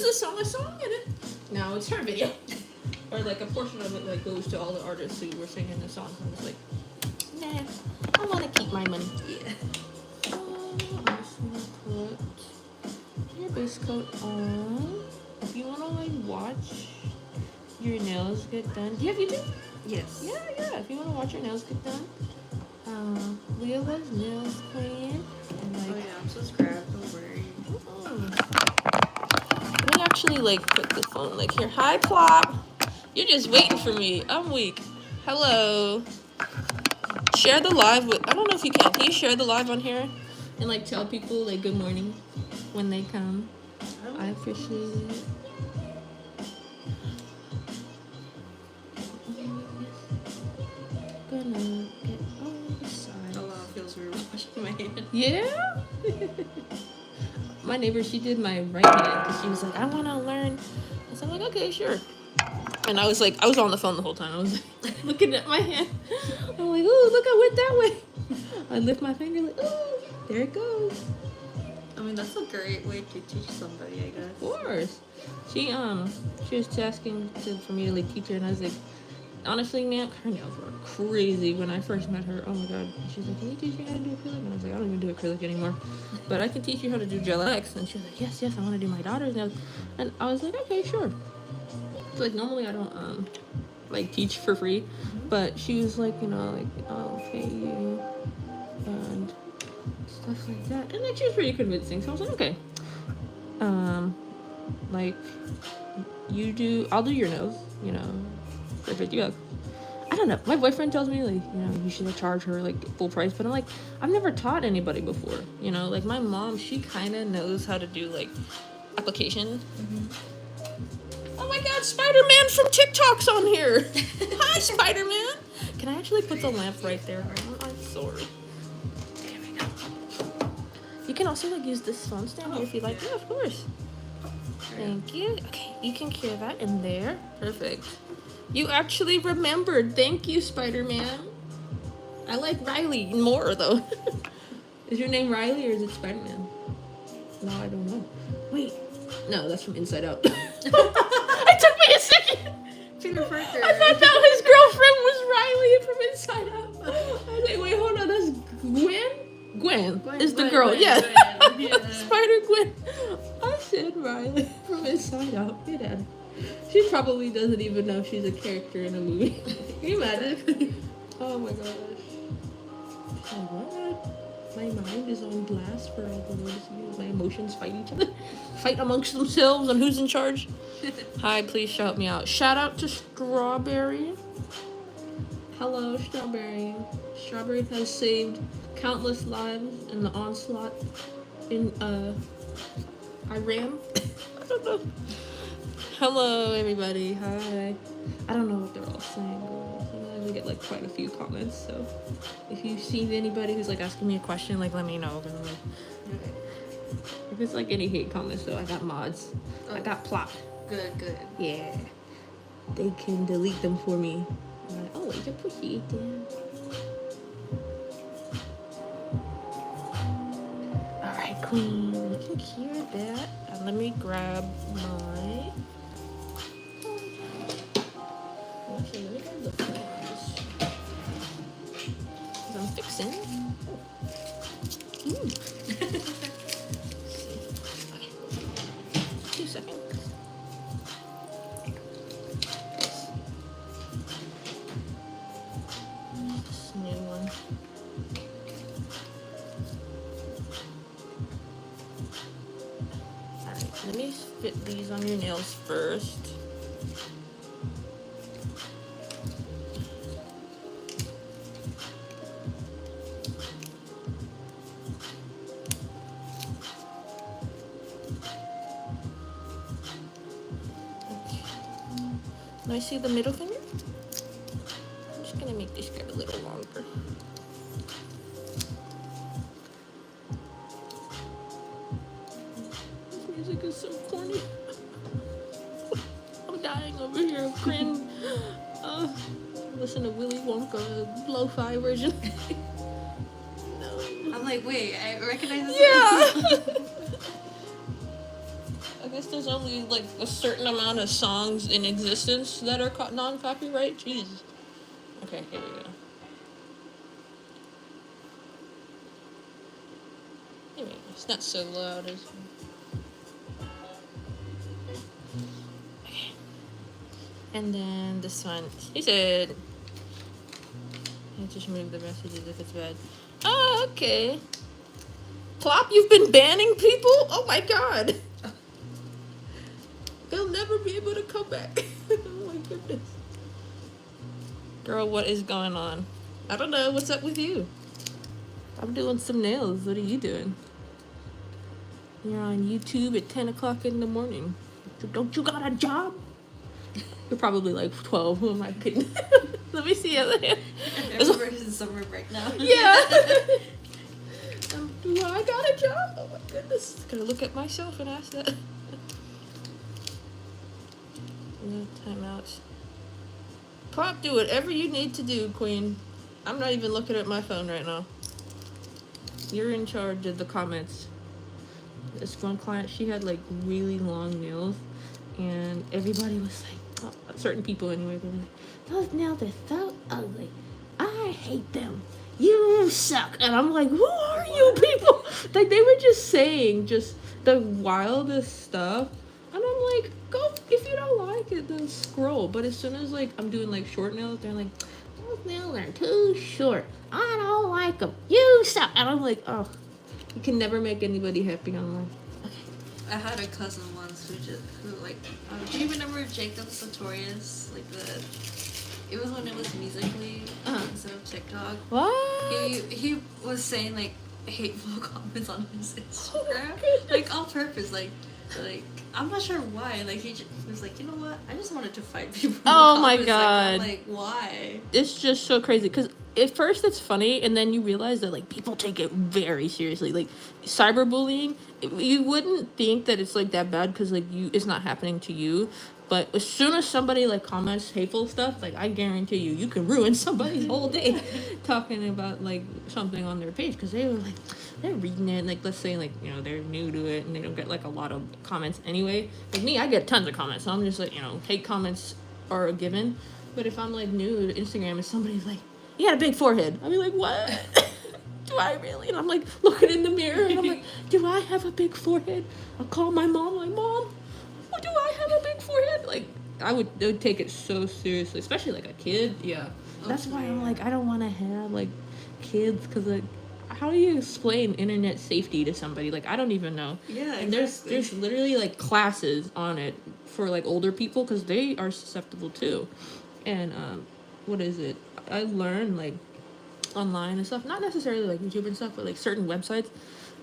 use the song in it. No, it's her video. Or like a portion of it like goes to all the artists who were singing the song. I was like, nah, I want to keep my money. Yeah. I'm just gonna put your base coat on. If you wanna like watch your nails get done, do you have YouTube? Yes. Yeah. If you wanna watch your nails get done, Leah loves nails queen. And like, Oh yeah, I'm subscribed. Don't worry. Let me actually like put the phone like here. Hi, Plop. You're just waiting for me. I'm weak. Hello. Share the live with. I don't know if you can. Can you share the live on here and like tell people like good morning when they come? I appreciate it. Gonna get on the side. Oh wow, it feels weird washing my hand. Yeah. My neighbor, she did my right hand because she was like, I want to learn. So I'm like, okay, sure. And I was on the phone the whole time. I was like, looking at my hand. I'm like, ooh, look, I went that way. I lift my finger like, ooh, there it goes. I mean, that's a great way to teach somebody, I guess. Of course. She was asking for me to like teach her, and I was like, honestly, man, her nails were crazy when I first met her. Oh my god. She's like, can you teach me how to do acrylic? And I was like, I don't even do acrylic anymore. But I can teach you how to do Gel X. And she was like, yes, I want to do my daughter's nails. And I was like, okay, sure. So like normally I don't like teach for free. But she was like, you know, like, I'll pay you and stuff like that. And like she was pretty convincing. So I was like, okay. Like I'll do your nails, you know, for $50. I don't know. My boyfriend tells me like, you know, you should charge her like full price, but I'm like, I've never taught anybody before. You know, like my mom, she kind of knows how to do like application. Oh my God, Spider-Man from TikTok's on here. Hi, Spider-Man. Can I actually put the lamp right there? I'm sorry. There we go. You can also like use this phone stand here if you like. Yeah, of course. Thank you. Okay, you can cure that in there. Perfect. You actually remembered. Thank you, Spider-Man. I like Riley more, though. Is your name Riley or is it Spider-Man? No, I don't know. Wait. No, that's from Inside Out. It took me a second. Peter Parker. I thought that his girlfriend was Riley from Inside Out. I was like, wait, hold on. That's Gwen? Gwen is the girl. Yeah. Yeah. Spider-Gwen. I said Riley from Inside Out. Hey, Dad. She probably doesn't even know she's a character in a movie. Can you imagine? Oh my gosh. Oh, what? My mind is on blast for all the world to see. My emotions fight each other. Fight amongst themselves on who's in charge. Hi, please shout me out. Shout out to Strawberry. Hello, Strawberry. Strawberry has saved countless lives in the onslaught in Iran. I don't know. Hello, everybody. Hi. I don't know what they're all saying, girl. Sometimes I get like quite a few comments, so if you see anybody who's like asking me a question, like let me know. Okay. If it's like any hate comments, though, I got mods. I got plot. Good. Yeah. They can delete them for me. And I always appreciate them. Alright, Queen. You can hear that. And let me grab my... Actually, let me grab the flowers. I'm fixing. Ooh. Okay. 2 seconds. This new one. Alright, let me fit these on your nails first. Let me see the middle finger. I'm just gonna make this get a little longer. This music is so corny. I'm dying over here. Cringe. Listen to Willy Wonka lo-fi version. No. I'm like, wait, I recognize this. Yeah. guess there's only like a certain amount of songs in existence that are non-copyright. Jeez. Okay, here we go. Anyway, it's not so loud as. Okay. And then this one, he said, I just remove the messages if it's bad. Oh, okay. Plop, you've been banning people? Oh my god. They'll never be able to come back. Oh my goodness. Girl, what is going on? I don't know. What's up with you? I'm doing some nails. What are you doing? You're on YouTube at 10 o'clock in the morning. Don't you got a job? You're probably like 12. Who am I kidding? Let me see it. Everybody's in summer break now. Yeah. Do I got a job? Oh my goodness. Gotta look at myself and ask that. No timeouts. Pop, do whatever you need to do, Queen. I'm not even looking at my phone right now. You're in charge of the comments. This one client, she had like really long nails, and everybody was like, oh, certain people anyway, they were like, those nails are so ugly. I hate them. You suck. And I'm like, who are you people? Like, they were just saying just the wildest stuff. And I'm like, go, if you don't like it, then scroll. But as soon as, like, I'm doing, like, short nails, they're like, those nails are too short. I don't like them. You suck. And I'm like, oh, you can never make anybody happy online. Okay. I had a cousin once who like, do you remember Jacob Sartorius? Like it was when it was Musically instead of TikTok. What? He was saying like hateful comments on his Instagram, Oh, like on purpose, like I'm not sure why. Like he was like, you know what? I just wanted to fight people. Oh my god! Like why? It's just so crazy because at first it's funny, and then you realize that like people take it very seriously. Like cyberbullying, you wouldn't think that it's like that bad because like it's not happening to you. But as soon as somebody like comments hateful stuff, like I guarantee you can ruin somebody's whole day talking about like something on their page because they were like they're reading it. Like let's say like they're new to it and they don't get like a lot of comments anyway. Like me, I get tons of comments, so I'm just like hate comments are a given. But if I'm like new to Instagram and somebody's like, you had a big forehead, I'll be like, what? Do I really? And I'm like looking in the mirror and I'm like, do I have a big forehead? I'll call my mom, like, Mom, do I have a big forehead? Like they would take it so seriously, especially like a kid. Yeah, that's why I'm like I don't want to have like kids because like how do you explain internet safety to somebody? Like I don't even know. Yeah, and exactly. there's literally like classes on it for like older people because they are susceptible too. And what is it? I learned like online and stuff, not necessarily like YouTube and stuff, but like certain websites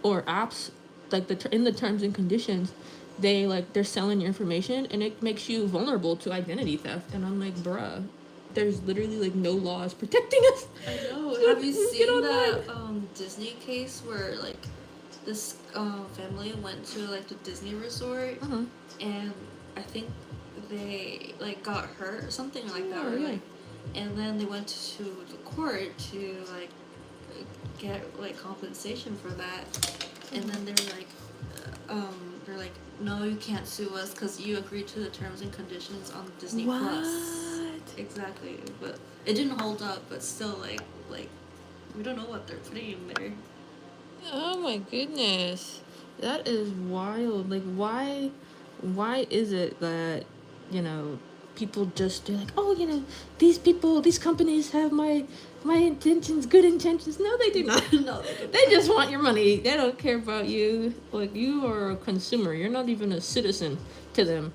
or apps, like in the terms and conditions, they're selling your information and it makes you vulnerable to identity theft. And I'm like, bruh, there's literally like no laws protecting us. I know. Have you seen that Disney case where like this family went to like the Disney resort and I think they like got hurt or something like that, or like, and then they went to the court to like get like compensation for that, and then they're like, no, you can't sue us because you agreed to the terms and conditions on Disney Plus. Exactly, but it didn't hold up. But still, like we don't know what they're putting in there. Oh my goodness, that is wild. Like why is it that people just do like, oh, these companies have my intentions, good intentions. No, they do not. No, they don't. They just want your money. They don't care about you. Like you are a consumer. You're not even a citizen to them.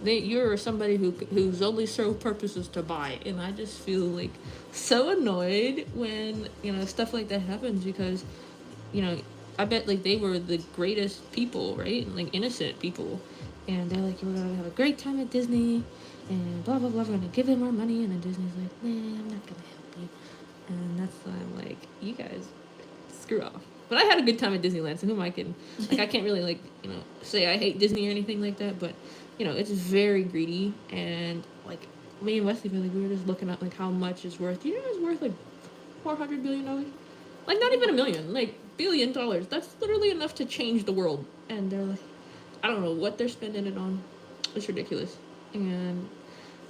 You're somebody whose only sole purpose is to buy. And I just feel like so annoyed when stuff like that happens because I bet like they were the greatest people, right? Like innocent people. And they're like, we're gonna have a great time at Disney, and blah blah blah. We're gonna give them our money, and then Disney's like, nah, I'm not gonna help you. And that's why I'm like, you guys, screw off. But I had a good time at Disneyland, so who am I kidding? Like I can't really like say I hate Disney or anything like that, but it's very greedy. And like me and Wesley, we were just looking at like how much it's worth. It's worth like $400 billion. Like not even $1 million, like $1 billion. That's literally enough to change the world. And they're like, I don't know what they're spending it on. It's ridiculous. And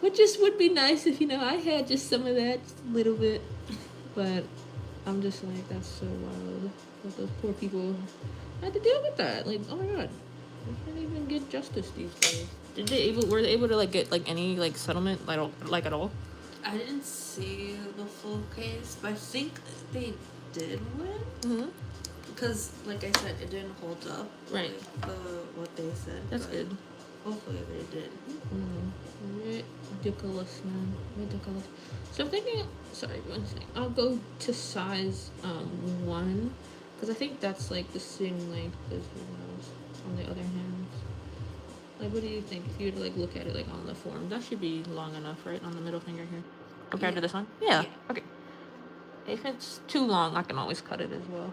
what just would be nice if, I had just some of that, just a little bit. But I'm just like, that's so wild. What those poor people had to deal with that. Like, oh my god. They can't even get justice these days. Were they able to like get like any like settlement like at all? I didn't see the full case, but I think they did win. Mm-hmm. Because, like I said, it didn't hold up. Right. With what they said. That's good. Hopefully they did. Ridiculous, man. Ridiculous. So I'm thinking, sorry, one second. I'll go to size 1. Because I think that's like the same length as on the other hand. Like, what do you think? If you were to like look at it like on the form, that should be long enough, right? On the middle finger here. Compared to this one? Yeah. Okay. If it's too long, I can always cut it as well.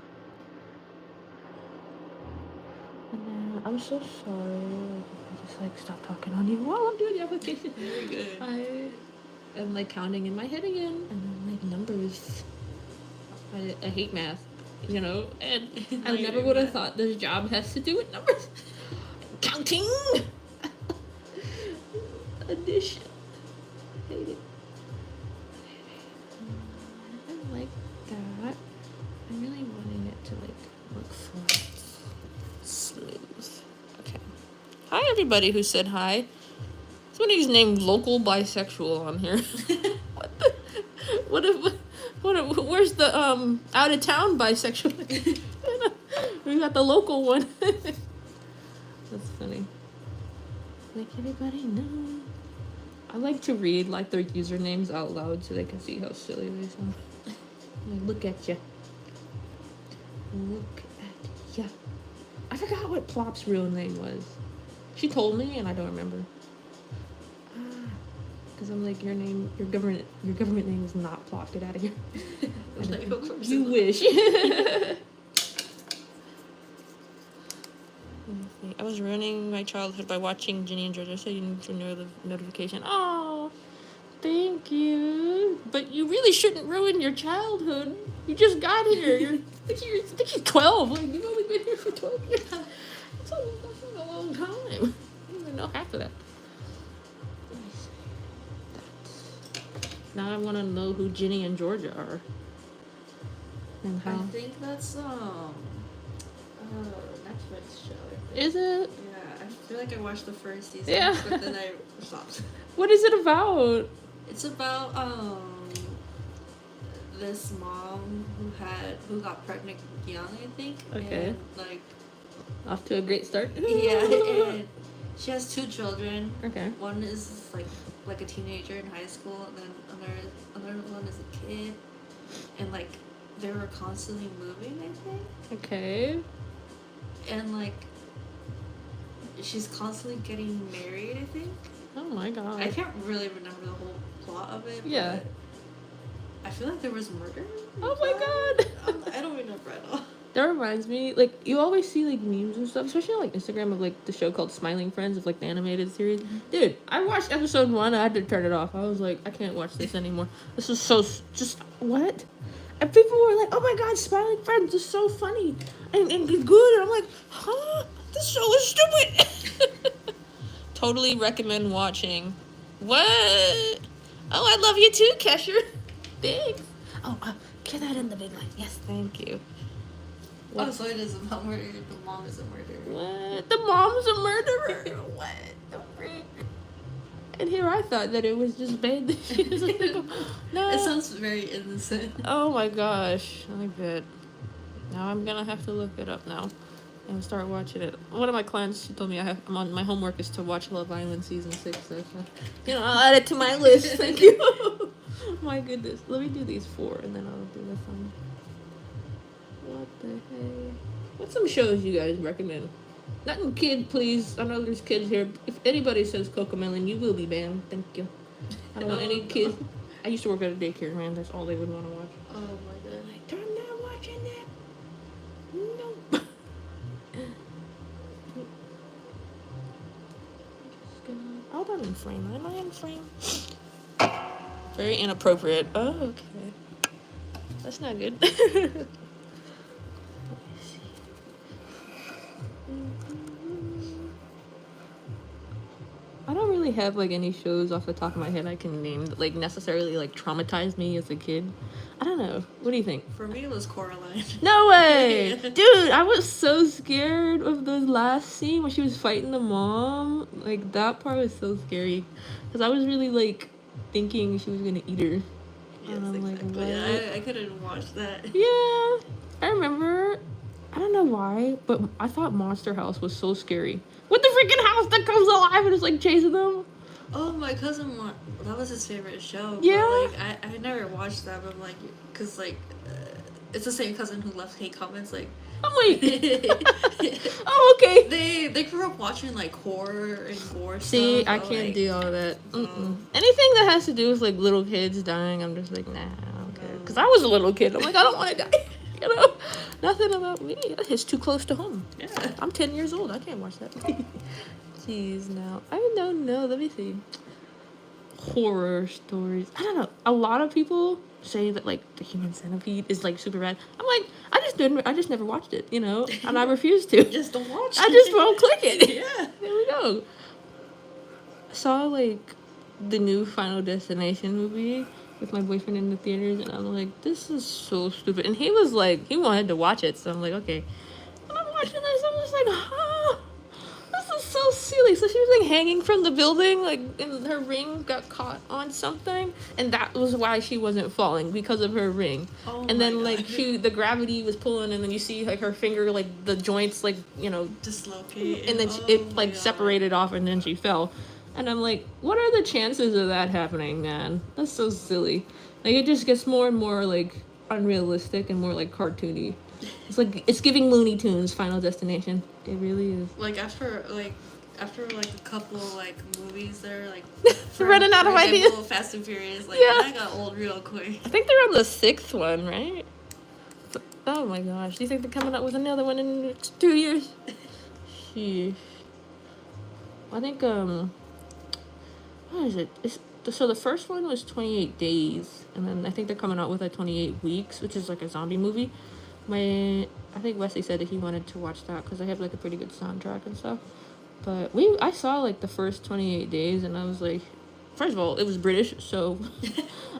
And then, I'm so sorry. I just like stop talking on you while I'm doing the application. You're good. I am like counting in my head again, and then like numbers. I hate math, and I never would have thought this job has to do with numbers. Counting. Addition. I hate it. I like that. I'm really wanting it to like look flat. Smooth. Okay. Hi, everybody who said hi. Somebody's named Local Bisexual on here. Where's the out of town bisexual? We got the local one. That's funny. Like everybody knows. I like to read like their usernames out loud so they can see how silly they sound. Like, look at ya. Look at ya. I forgot what Plop's real name was. She told me, and I don't remember. Because I'm like, your government name is not Plop. Get out of here. You wish. I was ruining my childhood by watching Ginny and Georgia, so you need to know the notification. Oh, thank you. But you really shouldn't ruin your childhood. You just got here. I think you're 12. Like, you've only been here for 12 years. That's a long time. I don't even know half of that. Let me see. Now I want to know who Ginny and Georgia are. And how. I think that's Netflix show. Is it? Yeah, I feel like I watched the first season, Yeah. but then I stopped. What is it about? It's about this mom who got pregnant young, I think. Okay. And, like, Off to a great start. yeah, and she has 2 children. Okay. One is like a teenager in high school, and then another one is a kid, and like they were constantly moving, I think. Okay. And like she's constantly getting married, I think. Oh my god. I can't really remember the whole plot of it. Yeah. But I feel like there was murder. Oh my god. I don't remember at all. That reminds me, like, you always see, like, memes and stuff, especially on, like, Instagram of, like, the show called Smiling Friends of, like, the animated series. Mm-hmm. Dude, I watched episode 1, I had to turn it off. I was like, I can't watch this anymore. This is so, just, what? And people were like, oh my god, Smiling Friends is so funny and good. And I'm like, huh? This show is stupid. Totally recommend watching. What? Oh, I love you too, Kesher. Thanks. Oh, get that in the big light. Yes, thank you. What? Oh, so it is about murder. The mom is a murderer. What? The mom's a murderer? What the freak? And here I thought that it was just bad that she was like, no. It sounds very innocent. Oh my gosh. I bet. Now I'm gonna have to look it up now and start watching it. One of my clients, she told me my homework is to watch Love Island season 6. So, I'll add it to my list. Thank you. My goodness. Let me do these 4 and then I'll do this one. What the heck? What's some shows you guys recommend? Nothing kid, please. I know there's kids here. If anybody says Cocomelon, you will be banned. Thank you. I don't want any kids. I used to work at a daycare, man. That's all they would want to watch. Oh my god. Like, I'm not watching that. No. Hold on in frame. Am I in frame? Very inappropriate. Oh, okay. That's not good. really have like any shows off the top of my head I can name that like necessarily like traumatized me as a kid. I don't know. What do you think? For me, it was Coraline. No way, dude! I was so scared of the last scene when she was fighting the mom. Like that part was so scary, because I was really like thinking she was gonna eat her. Yes, and I'm exactly. like, what? I couldn't watch that. Yeah, I remember. I don't know why, but I thought Monster House was so scary. With the freaking house that comes alive and is like chasing them. Oh, my cousin, that was his favorite show. Yeah? But, like, I never watched that, but, like, because, like, it's the same cousin who left hate comments, like. Oh, wait. Oh, okay. They grew up watching, like, horror and gore See, stuff. I can't like, do all that. Anything that has to do with, like, little kids dying, I'm just like, nah, I don't care. Because I was a little kid. I'm like, I don't want to die. You know? Nothing about me. It's too close to home. Yeah. I'm 10 years old. I can't watch that. Jeez, no. I don't know. Let me see. Horror stories. I don't know. A lot of people say that like the Human Centipede is like super bad. I'm like, I just never watched it, you know, and I refuse to. Just don't watch it. I just won't click it. Yeah. There we go. I saw like the new Final Destination movie with my boyfriend in the theaters, and I'm like, this is so stupid. And he was like, he wanted to watch it, so I'm like, okay. And I'm watching this, I'm just like, huh? This is so silly. So she was like hanging from the building, like, and her ring got caught on something, and that was why she wasn't falling, because of her ring. Oh and then my like God. the gravity was pulling, and then you see like her finger, like the joints, like, you know, Dislocate. and then it like separated off, and then she fell. And I'm like, what are the chances of that happening, man? That's so silly. Like, it just gets more and more like unrealistic and more like cartoony. It's like it's giving Looney Tunes Final Destination. It really is. Like after a couple like movies that are like Running out of ideas. Fast and Furious, like Yeah. that got old real quick. I think they're on the 6th one, right? Oh my gosh. Do you think they're coming up with another one in the next 2 years? Sheesh. I think what is it? So the first one was 28 days, and then I think they're coming out with like 28 weeks, which is like a zombie movie. I think Wesley said that he wanted to watch that because they have like a pretty good soundtrack and stuff. But I saw like the first 28 days, and I was like, first of all, it was British, so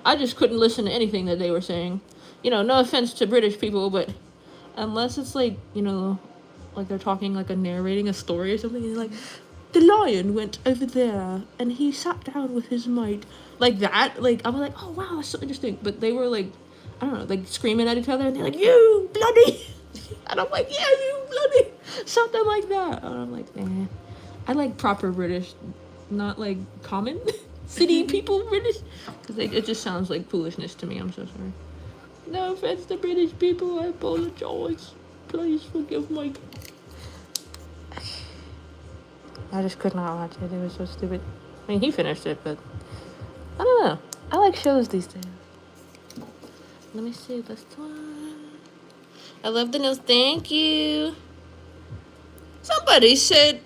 I just couldn't listen to anything that they were saying. You know, no offense to British people, but unless it's like, you know, like they're talking like narrating a story or something, and they're like, the lion went over there and he sat down with his mate, like that. Like I was like, oh wow, that's so interesting. But they were like, I don't know, like screaming at each other, and they're like, you bloody, and I'm like, yeah, you bloody, something like that. And I'm like, man, I like proper British, not like common city people British, because it just sounds like foolishness to me. I'm so sorry. No offense to British people, I apologize. Please forgive my. I just could not watch it. It was so stupid. I mean, he finished it, but I don't know. I like shows these days. Let me see this one. I love the news. Thank you. Somebody said,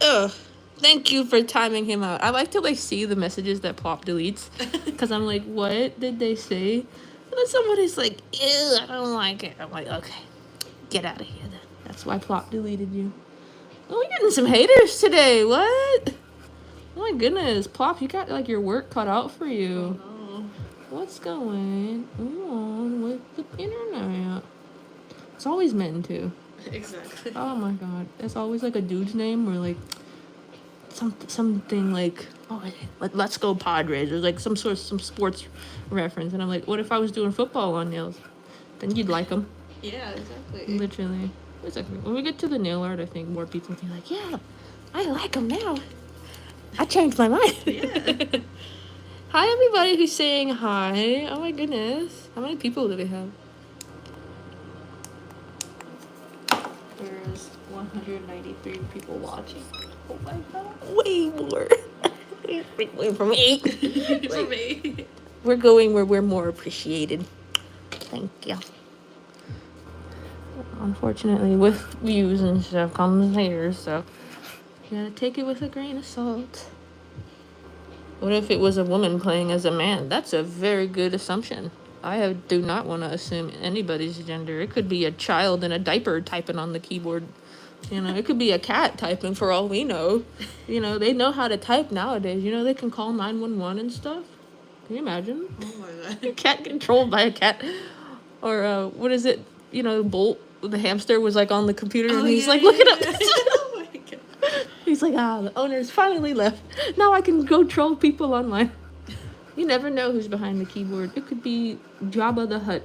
"Ugh, thank you for timing him out." I like to like see the messages that Plop deletes, because I'm like, what did they say? And then somebody's like, ew, I don't like it. I'm like, okay, get out of here then. That's why Plop deleted you. Oh, we're getting some haters today. What? Oh my goodness, Plop, you got like your work cut out for you. Oh, no. What's going on with the internet? It's always men too. Exactly. Oh my god, it's always like a dude's name or like something like, oh, let's go Padres, or like some sports reference. And I'm like, what if I was doing football on nails? Then you'd like them. Yeah, exactly. Literally. Exactly. When we get to the nail art, I think more people will be like, yeah, I like them now. I changed my mind. Yeah. Hi, everybody who's saying hi. Oh my goodness. How many people do we have? There's 193 people watching. Oh my god. Way more. Way from me. For me. We're going where we're more appreciated. Thank you. Unfortunately, with views and stuff comes haters, so you gotta take it with a grain of salt. What if it was a woman playing as a man? That's a very good assumption. do not want to assume anybody's gender. It could be a child in a diaper typing on the keyboard. You know, it could be a cat typing for all we know. You know, they know how to type nowadays. You know, they can call 911 and stuff. Can you imagine? Oh my god. A cat controlled by a cat. Or, what is it? You know, Bolt, the hamster, was like on the computer and he's like, look it up. Oh my god. He's like, the owner's finally left. Now I can go troll people online. You never know who's behind the keyboard. It could be Jabba the Hutt.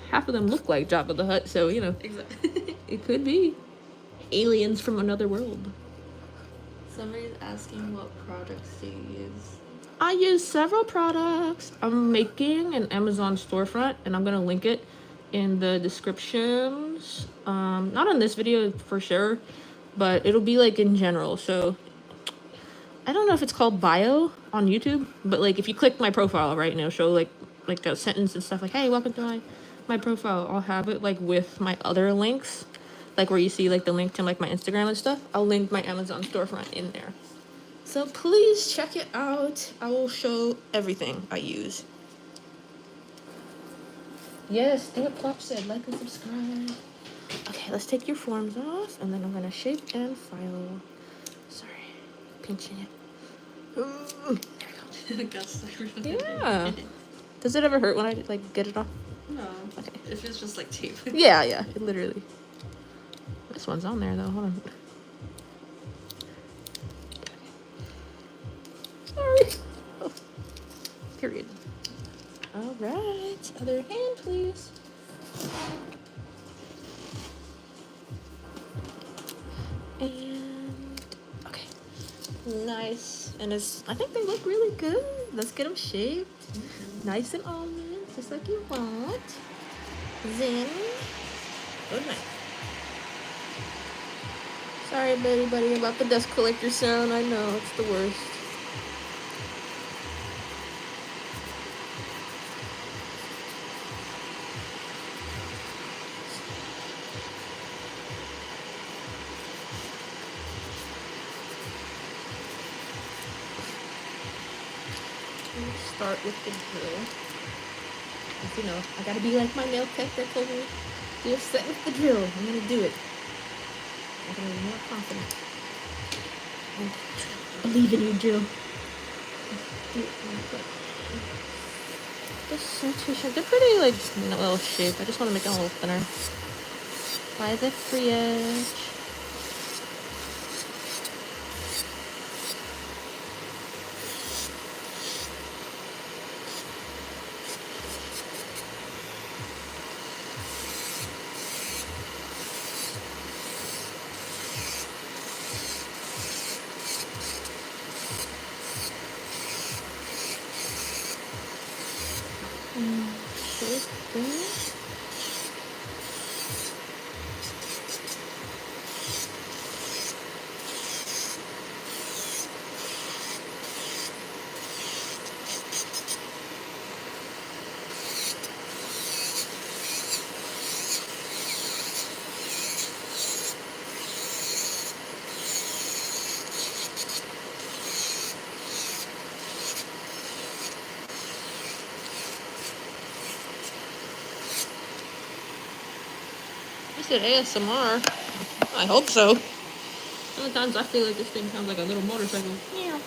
Half of them look like Jabba the Hutt, so, you know. Exactly. It could be aliens from another world. Somebody's asking what products do you use? I use several products. I'm making an Amazon storefront, and I'm gonna link it in the descriptions. Not on this video for sure, but it'll be like in general. So I don't know if it's called bio on YouTube, but like if you click my profile right now, show like a sentence and stuff like, hey, welcome to my profile. I'll have it like with my other links, like where you see like the link to like my Instagram and stuff. I'll link my Amazon storefront in there. So please check it out. I will show everything I use. Yes, do what Plop said. Like and subscribe. Okay, let's take your forms off, and then I'm gonna shape and file. Sorry, pinching it. There we go. Yeah. Does it ever hurt when I like get it off? No. Okay. If it's just like tape. Yeah, it literally. This one's on there though. Hold on. Sorry. Oh. Period. All right. Other hand, please. And okay. Nice. And I think they look really good. Let's get them shaped. Nice and almond, just like you want. Then, good night. Sorry, buddy, about the dust collector sound. I know, it's the worst. Start with the drill. As you know, I gotta be like my nail tech that told me, just set with the drill. I'm gonna do it. I'm gonna be more confident. I believe in you, drill. This century, they're pretty like well shaped. I just want to make them a little thinner. By the free edge. You said ASMR. I hope so. Sometimes I feel like this thing sounds like a little motorcycle. Meow.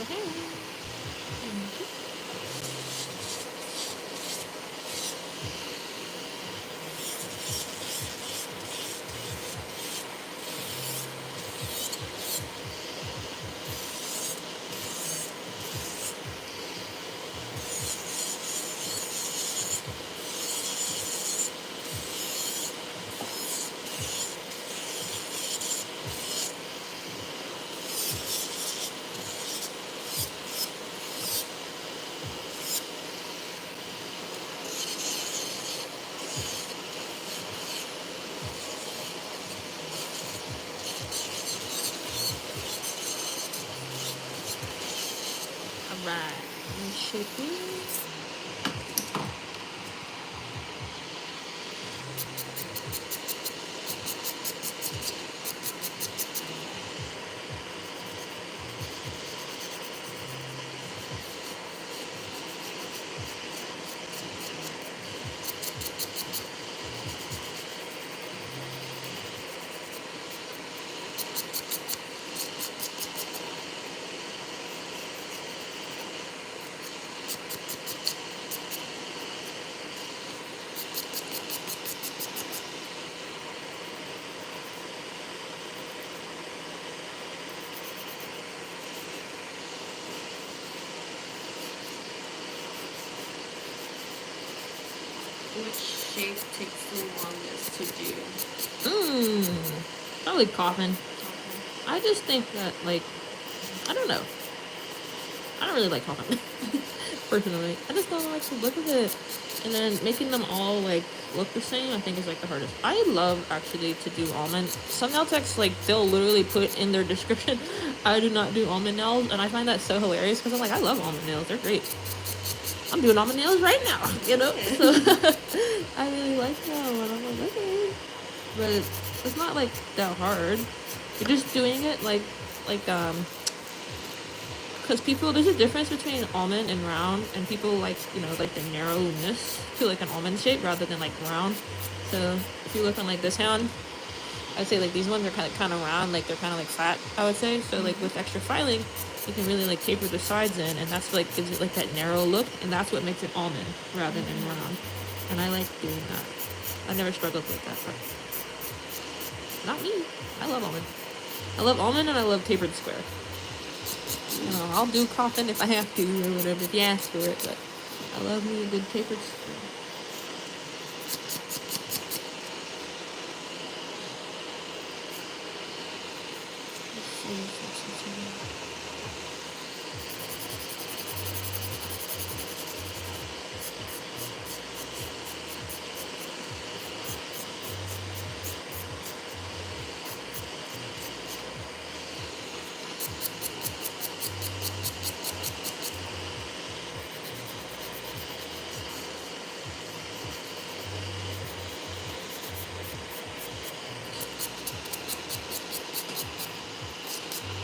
Okay. shaping. Which shape takes the longest to do? Probably coffin. Okay. I just think that, like, I don't know. I don't really like coffin. Personally. I just don't like the look of it. And then making them all, like, look the same, I think is, like, the hardest. I love, actually, to do almond. Some nail techs, like, they'll literally put in their description, I do not do almond nails. And I find that so hilarious because I'm like, I love almond nails. They're great. I'm doing almond nails right now, you know? So I really like them. And I'm like, okay. But it's not, like, that hard. You're just doing it, like, because people, there's a difference between almond and round, and people like, you know, like the narrowness to like an almond shape rather than like round. So if you look on like this hand, I'd say like these ones are kind of round, like they're kind of like flat, I would say. So like with extra filing, you can really like taper the sides in, and that's like gives it like that narrow look, and that's what makes it almond rather than round. And I like doing that. I never struggled with that part. Not me. I love almond. I love almond and I love tapered square. You know, I'll do coffin if I have to or whatever if you ask for it, but I love me a good tapered square.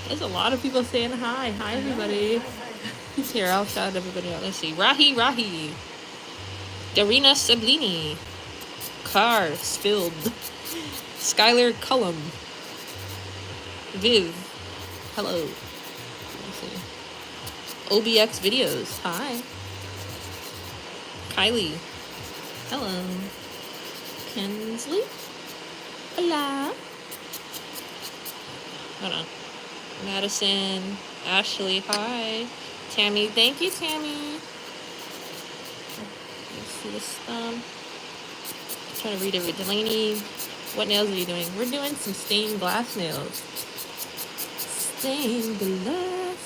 There's a lot of people saying hi. Hi, everybody. Here, I'll shout everybody out. Let's see. Rahi. Darina Sablini. Car spilled. Skylar Cullum. Viv. Hello. Let's see. OBX videos. Hi. Kylie. Hello. Kensley. Hola. Hold on. Madison, Ashley, hi. Tammy, thank you, Tammy. Let's see this thumb. I'm trying to read it. Delaney, what nails are you doing? We're doing some stained glass nails. Stained glass.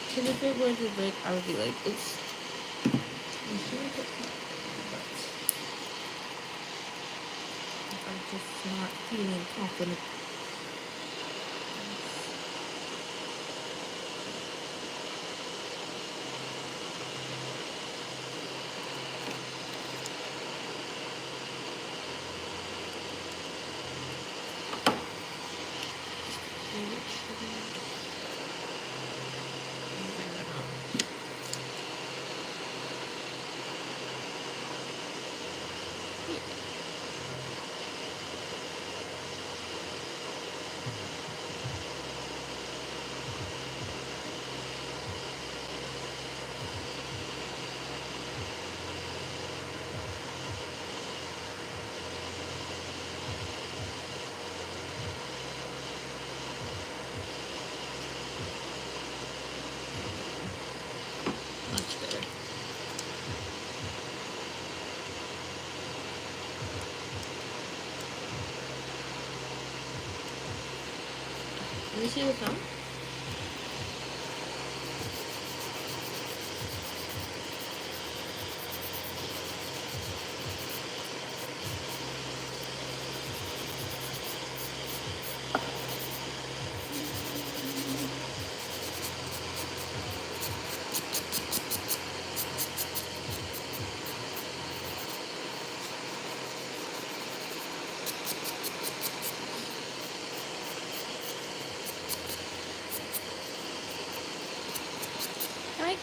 Because if it were to break, I would be like, oops. I'm just not feeling confident. Let me see the thumb.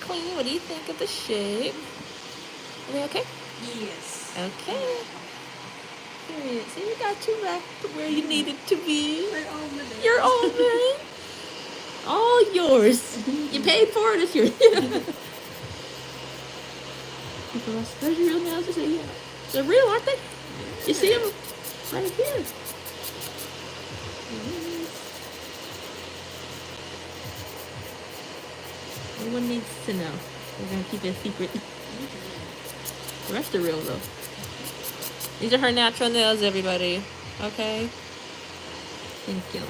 Queen, what do you think of the shape? Are they okay? Yes. Okay. Good. So you got you back to where you needed to be. You're almond. All yours. You paid for it. It's yours. People ask, "Those your real nails?" I say, "Yeah, they're real, aren't they? You see them right here." No one needs to know. We're gonna keep it a secret. The rest are real though. These are her natural nails, everybody. Okay. Thank you.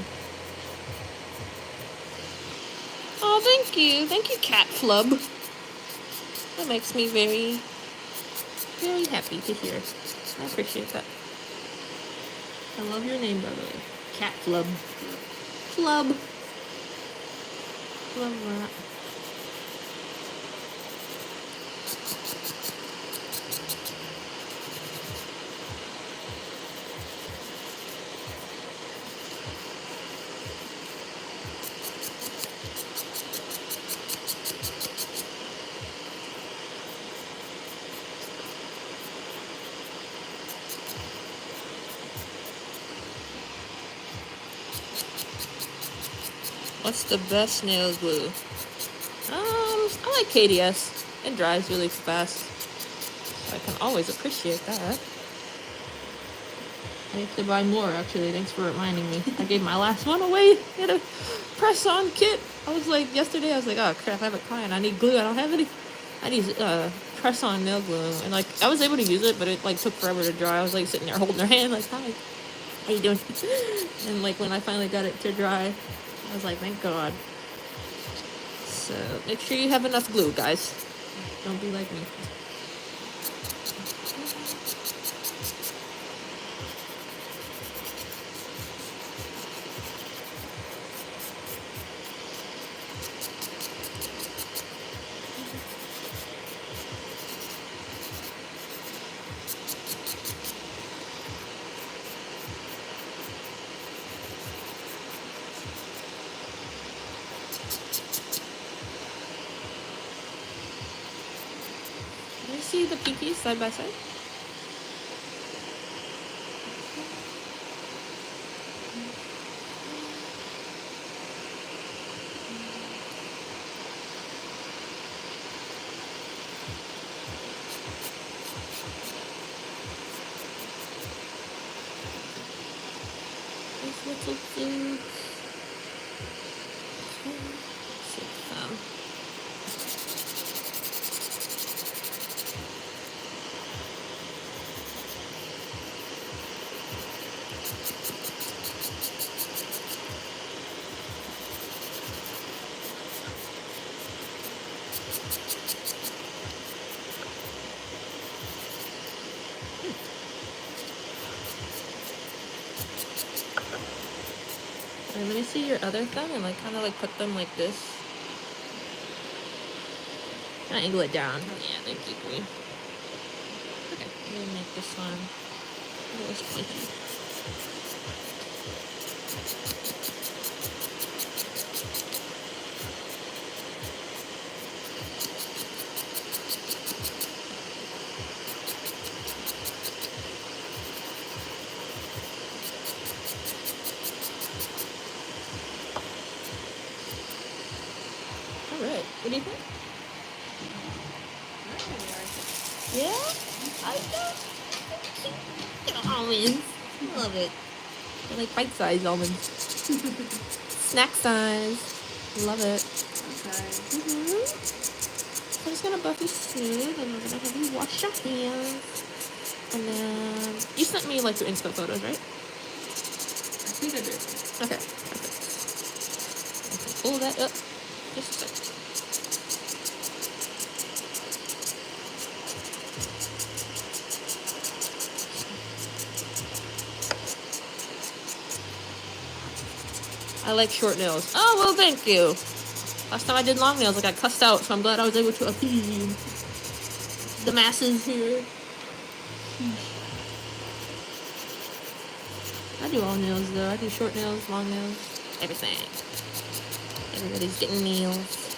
Oh, thank you. Thank you, Cat Flub. That makes me very, very happy to hear. I appreciate that. I love your name, by the way. Cat Flub. Flub. Love that. What's the best nail glue? I like KDS. It dries really fast. So I can always appreciate that. I have to buy more, actually. Thanks for reminding me. I gave my last one away in a press-on kit. I was like, yesterday, I was like, oh crap, I have a client. I need glue. I don't have any. I need press-on nail glue. And like, I was able to use it, but it like took forever to dry. I was like sitting there holding her hand, like, hi, how you doing? And like, when I finally got it to dry, I was like, thank God. So make sure you have enough glue, guys. Don't be like me. Can you see the pinkies side by side? These little things. And let me see your other thumb and like kind of like put them like this. Kind of angle it down. Yeah, thank you, Queen. Okay, I'm gonna make this one a little pointy. Alright, what do you think? Yeah? I know. Almonds. I love it. They're like bite-sized almonds. Snack size. Love it. Okay. I'm just gonna buff you smooth and we're gonna have you wash your hands. And then you sent me like your Insta photos, right? I think I did. Okay, perfect. I can pull that up. Just a sec. I like short nails. Oh, well, thank you. Last time I did long nails, I got cussed out, so I'm glad I was able to appease the masses here. I do all nails, though. I do short nails, long nails, everything. Everybody's getting nails.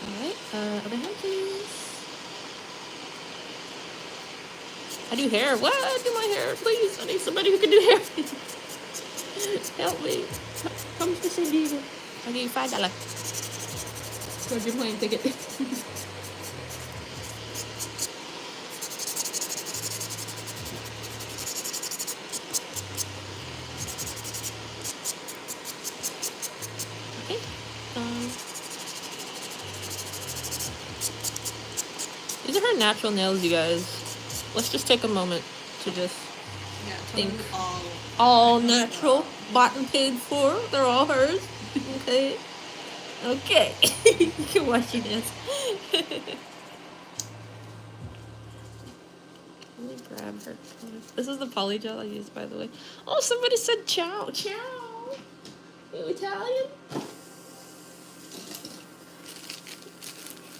Alright, other hand, please. I do hair. What? I do my hair, please. I need somebody who can do hair. Help me. Come to San Diego. I'll give you $5. Towards your plane ticket. Okay. These are her natural nails, you guys. Let's just take a moment to just think. All natural, bought and paid for. They're all hers. Okay. Okay. You can watch your nails. Let me grab her. This is the poly gel I used, by the way. Oh, somebody said ciao. Ciao. You Italian?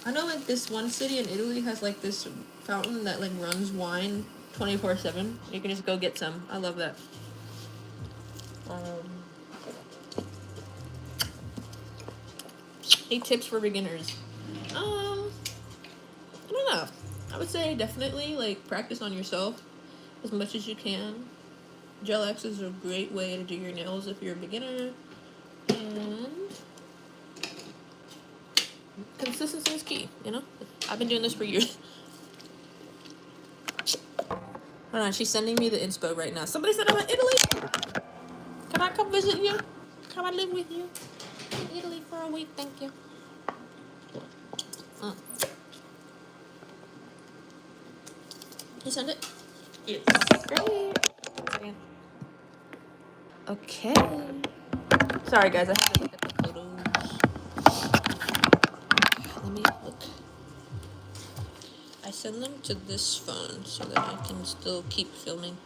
I know, like, this one city in Italy has, like, this fountain that, like, runs wine 24/7. You can just go get some. I love that. Any tips for beginners? I don't know. I would say definitely, like, practice on yourself as much as you can. Gel X is a great way to do your nails if you're a beginner. And consistency is key, you know? I've been doing this for years. Hold on, she's sending me the inspo right now. Somebody said I'm in Italy. Can I come visit you? Can I live with you? In Italy for a week, thank you. You send it? Yes. Great. Okay. Sorry, guys, I have to look at the photos. Let me look. I send them to this phone so that I can still keep filming.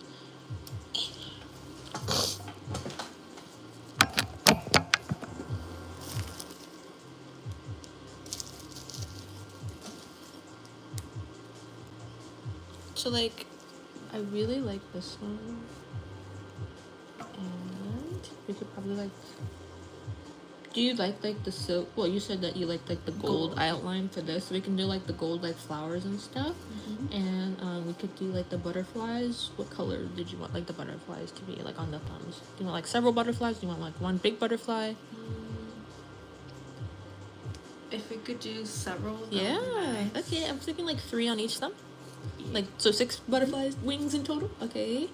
So, like, I really like this one. And we could probably, like... Do you like the silk? Well, you said that you like the gold outline for this. So we can do, like, the gold, like, flowers and stuff. Mm-hmm. And we could do, like, the butterflies. What color did you want, like, the butterflies to be, like, on the thumbs? Do you want, like, several butterflies? Do you want, like, one big butterfly? If we could do several, yeah. Nice. Okay, I'm thinking, like, 3 on each thumb. Like, so 6 butterflies, wings in total. Okay.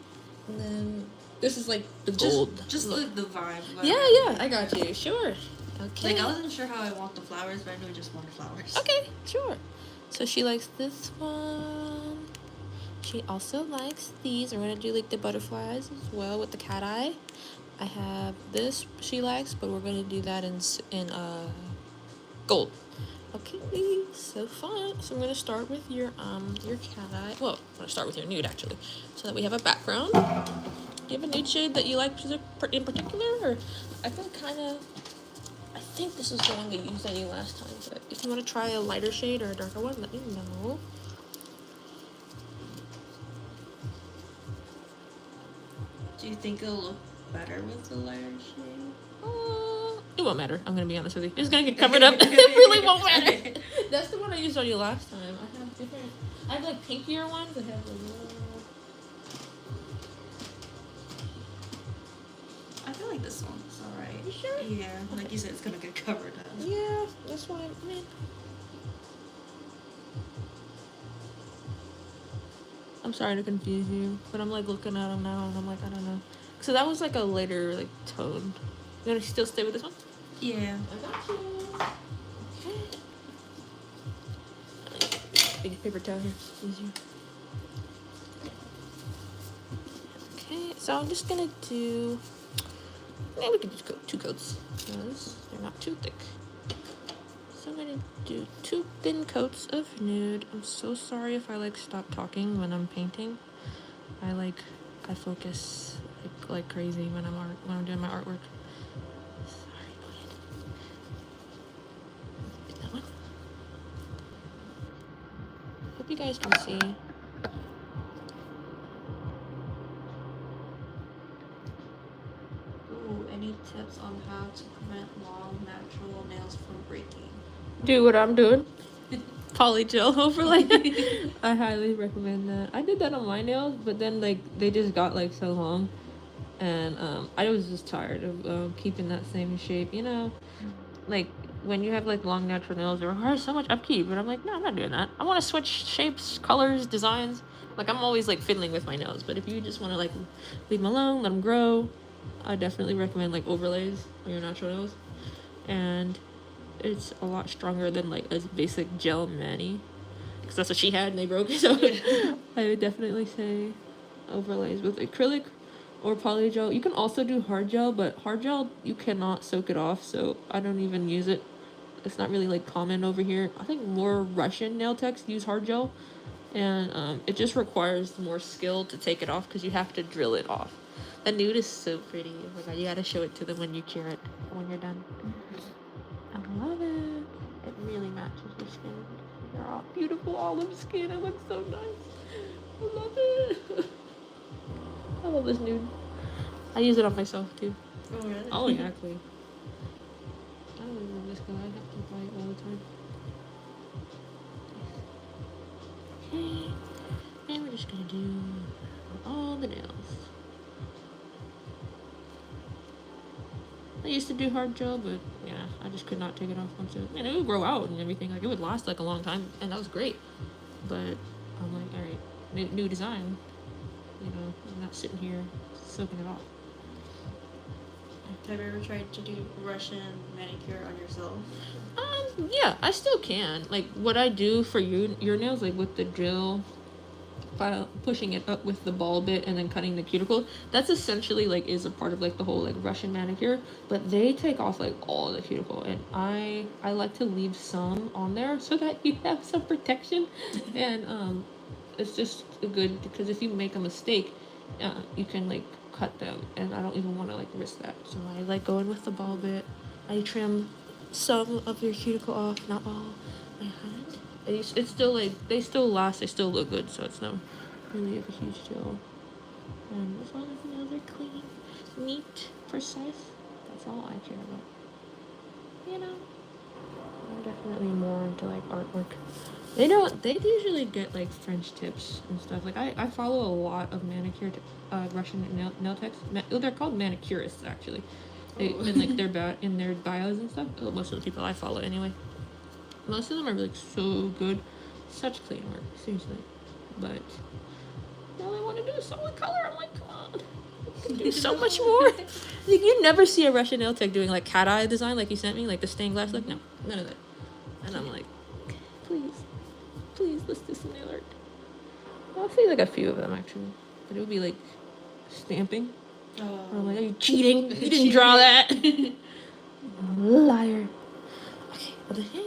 And then this is, like, the gold. Just the vibe. Yeah, I got you. Sure. Okay. Like, I wasn't sure how I want the flowers, but I knew I just wanted flowers. Okay, sure. So she likes this one. She also likes these. We're going to do, like, the butterflies as well with the cat eye. I have this she likes, but we're going to do that in gold. Okay, so fun. So I'm gonna start with your cat eye. Well, I'm gonna start with your nude actually, so that we have a background. Do you have a nude shade that you like in particular, or I think this is the one I used on you last time. But if you want to try a lighter shade or a darker one, let me know. Do you think it'll look better with the lighter shade? It won't matter. I'm gonna be honest with you. It's gonna get covered up. It really won't matter. That's the one I used on you last time. I have different. I have like pinkier ones. I have like. I feel like this one's alright. You sure? Yeah, like you said, it's gonna get covered up. Yeah, that's why. Man. I'm sorry to confuse you, but I'm like looking at them now, and I'm like, I don't know. So that was like a later like tone. You gonna still stay with this one? Yeah. I got you. Okay. Big paper towel here. Easier. Okay, so I'm just gonna do. Maybe we could just go 2 coats because they're not too thick. So I'm gonna do 2 thin coats of nude. I'm so sorry if I like stop talking when I'm painting. I focus like crazy when I'm doing my artwork. Sorry, go ahead. That one. Hope you guys can see. Ooh, any tips on how to prevent long natural nails from breaking? do what I'm doing. Poly gel overlay. I highly recommend that. I did that on my nails, but then like they just got like so long, and I was just tired of keeping that same shape. You know, like when you have like long natural nails, it requires so much upkeep. But I'm like, no, I'm not doing that. I want to switch shapes, colors, designs. Like I'm always like fiddling with my nails. But if you just want to like leave them alone, let them grow, I definitely recommend like overlays on your natural nails, and it's a lot stronger than like a basic gel mani, because that's what she had and they broke it. So I would definitely say overlays with acrylic or poly gel. You can also do hard gel, but hard gel you cannot soak it off, so I don't even use it. It's not really like common over here. I think more Russian nail techs use hard gel, and it just requires more skill to take it off because you have to drill it off. The nude is so pretty. Oh my god, you gotta show it to them when you cure it, when you're done. I love it. It really matches your skin. You're all beautiful olive skin. It looks so nice. I love it. I love this nude. I use it on myself too. Oh, really? Oh, exactly. I don't even love this guy. I have to buy it all the time. Okay. And we're just gonna do all the nails. I used to do hard gel, but yeah, I just could not take it off once it. Man, it would grow out and everything. Like it would last like a long time, and that was great. But I'm like, all right, new design. You know, I'm not sitting here soaking it off. Have you ever tried to do Russian manicure on yourself? Yeah, I still can. Like what I do for your nails, like with the gel, pushing it up with the ball bit and then cutting the cuticle, that's essentially like is a part of like the whole like Russian manicure. But they take off like all the cuticle, and I like to leave some on there so that you have some protection. And it's just good because if you make a mistake, you can like cut them, and I don't even want to like risk that. So I like going with the ball bit. I trim some of your cuticle off, not all. My hand. It's still like they still last. They still look good, so it's no really of a huge deal. And as long as the nails are clean, neat, precise, that's all I care about. You know, I'm definitely more into like artwork. They usually get like French tips and stuff. Like I follow a lot of manicured Russian nail techs. They're called manicurists actually. In like in their bios and stuff. Most of the people I follow anyway. Most of them are like so good, such clean work, seriously. But all I want to do is solid color. I'm like, come on, I can do so much more. Like you never see a Russian nail tech doing like cat eye design like you sent me, like the stained glass look. No, none of that. And I'm like, please, let's do some nail art. I'll see like a few of them actually, but it would be like stamping. Oh. I'm like, are you cheating? You didn't draw that. Liar. Okay, other hand.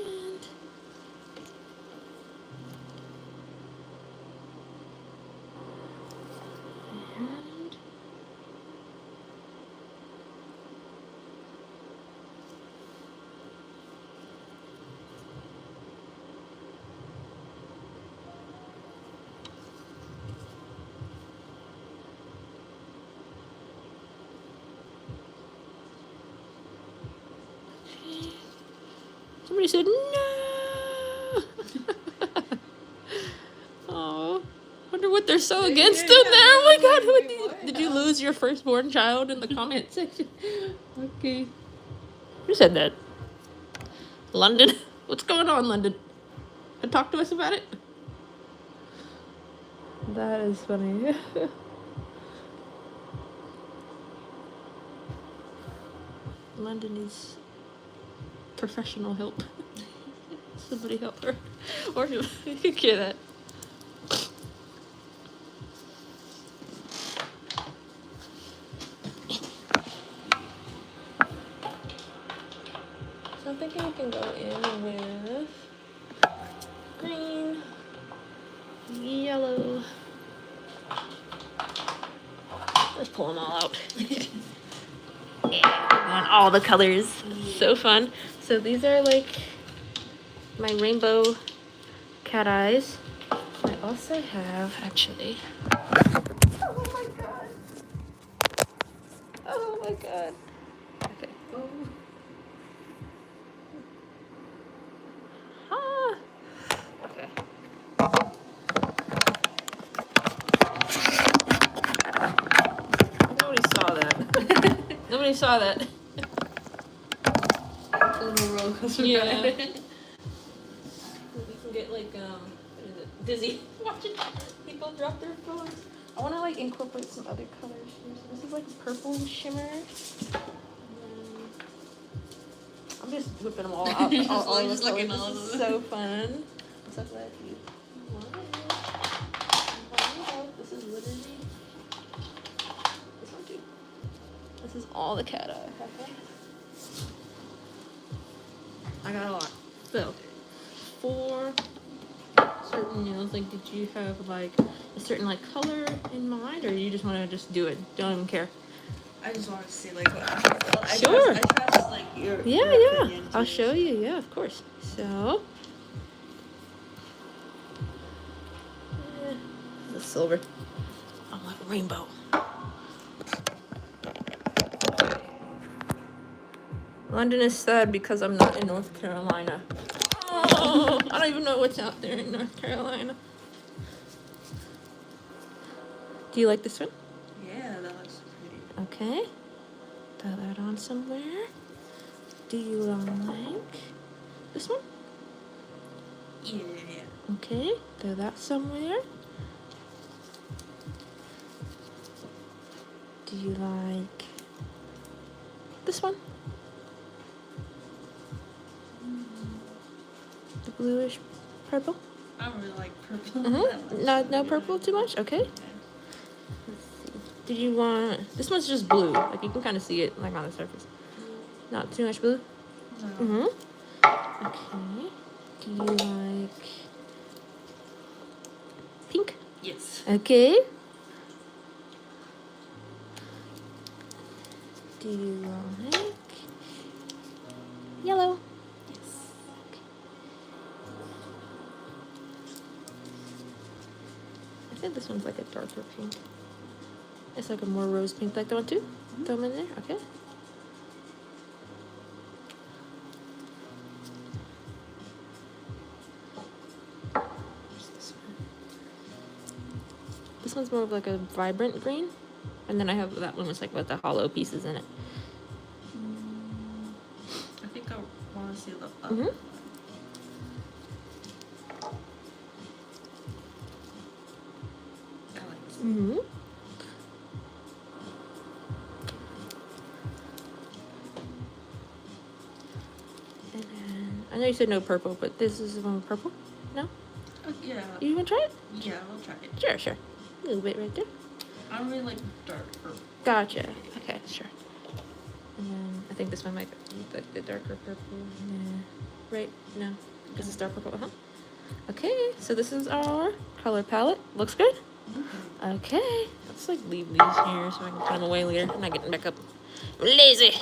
Somebody said no. Oh, wonder what they're so against in there. Oh my god, did you lose your firstborn child in the comment section? Okay, who said that? London. What's going on, London? Talk to us about it. That is funny. London needs professional help. Somebody help her. Or you can cure that. So I'm thinking we can go in with green, yellow. Let's pull them all out. Yeah, we want all the colors. So fun. So these are like my rainbow cat eyes. I also have actually. Oh my god. Oh my god. Okay. Oh. Somebody saw that. A little roller coaster. Yeah. You can get like what is it? Dizzy watching people drop their phones. I want to like incorporate some other colors here. So this is like purple shimmer. I'm just whipping them all out. all just the looking colors. all This of is them. so fun. I'm so glad you wanted it. This is literally this one too. This is all the cat eye. Okay. I got a lot. So, for certain nails, like, did you have like a certain like color in mind, or you just want to just do it? Don't even care. I just want to see like what I felt. Sure. I trust like your Yeah. opinion I'll too, show so. you. Yeah, of course. So, the silver. I want rainbow. London is sad because I'm not in North Carolina. Oh, I don't even know what's out there in North Carolina. Do you like this one? Yeah, that looks pretty. Okay. Throw that on somewhere. Do you like this one? Yeah. Okay. Throw that somewhere. Do you like this one? The bluish purple? I don't really like purple. No purple too much? Okay. Did you want this one's just blue. Like you can kind of see it like on the surface. Not too much blue? No. Okay. Do you like pink? Yes. Okay. Do you like yellow? Yes. Okay. I think this one's like a darker pink. It's like a more rose pink, like that one too? Throw them in there, okay. This one's more of like a vibrant green. And then I have that one with like with the hollow pieces in it. I think I want to see the other Mhm. one. I like this. Mm-hmm. And then I know you said no purple, but this is the one with purple. No? Yeah. You want to try it? Yeah, we'll try it. Sure. A little bit right there. I don't really like dark purple. Gotcha. Okay, sure. And then I think this one might be the darker purple. Yeah. Right? No. This is dark purple, Okay, so this is our color palette. Looks good? Okay. Let's like leave these here so I can put them away later. I'm not getting back up. I'm lazy.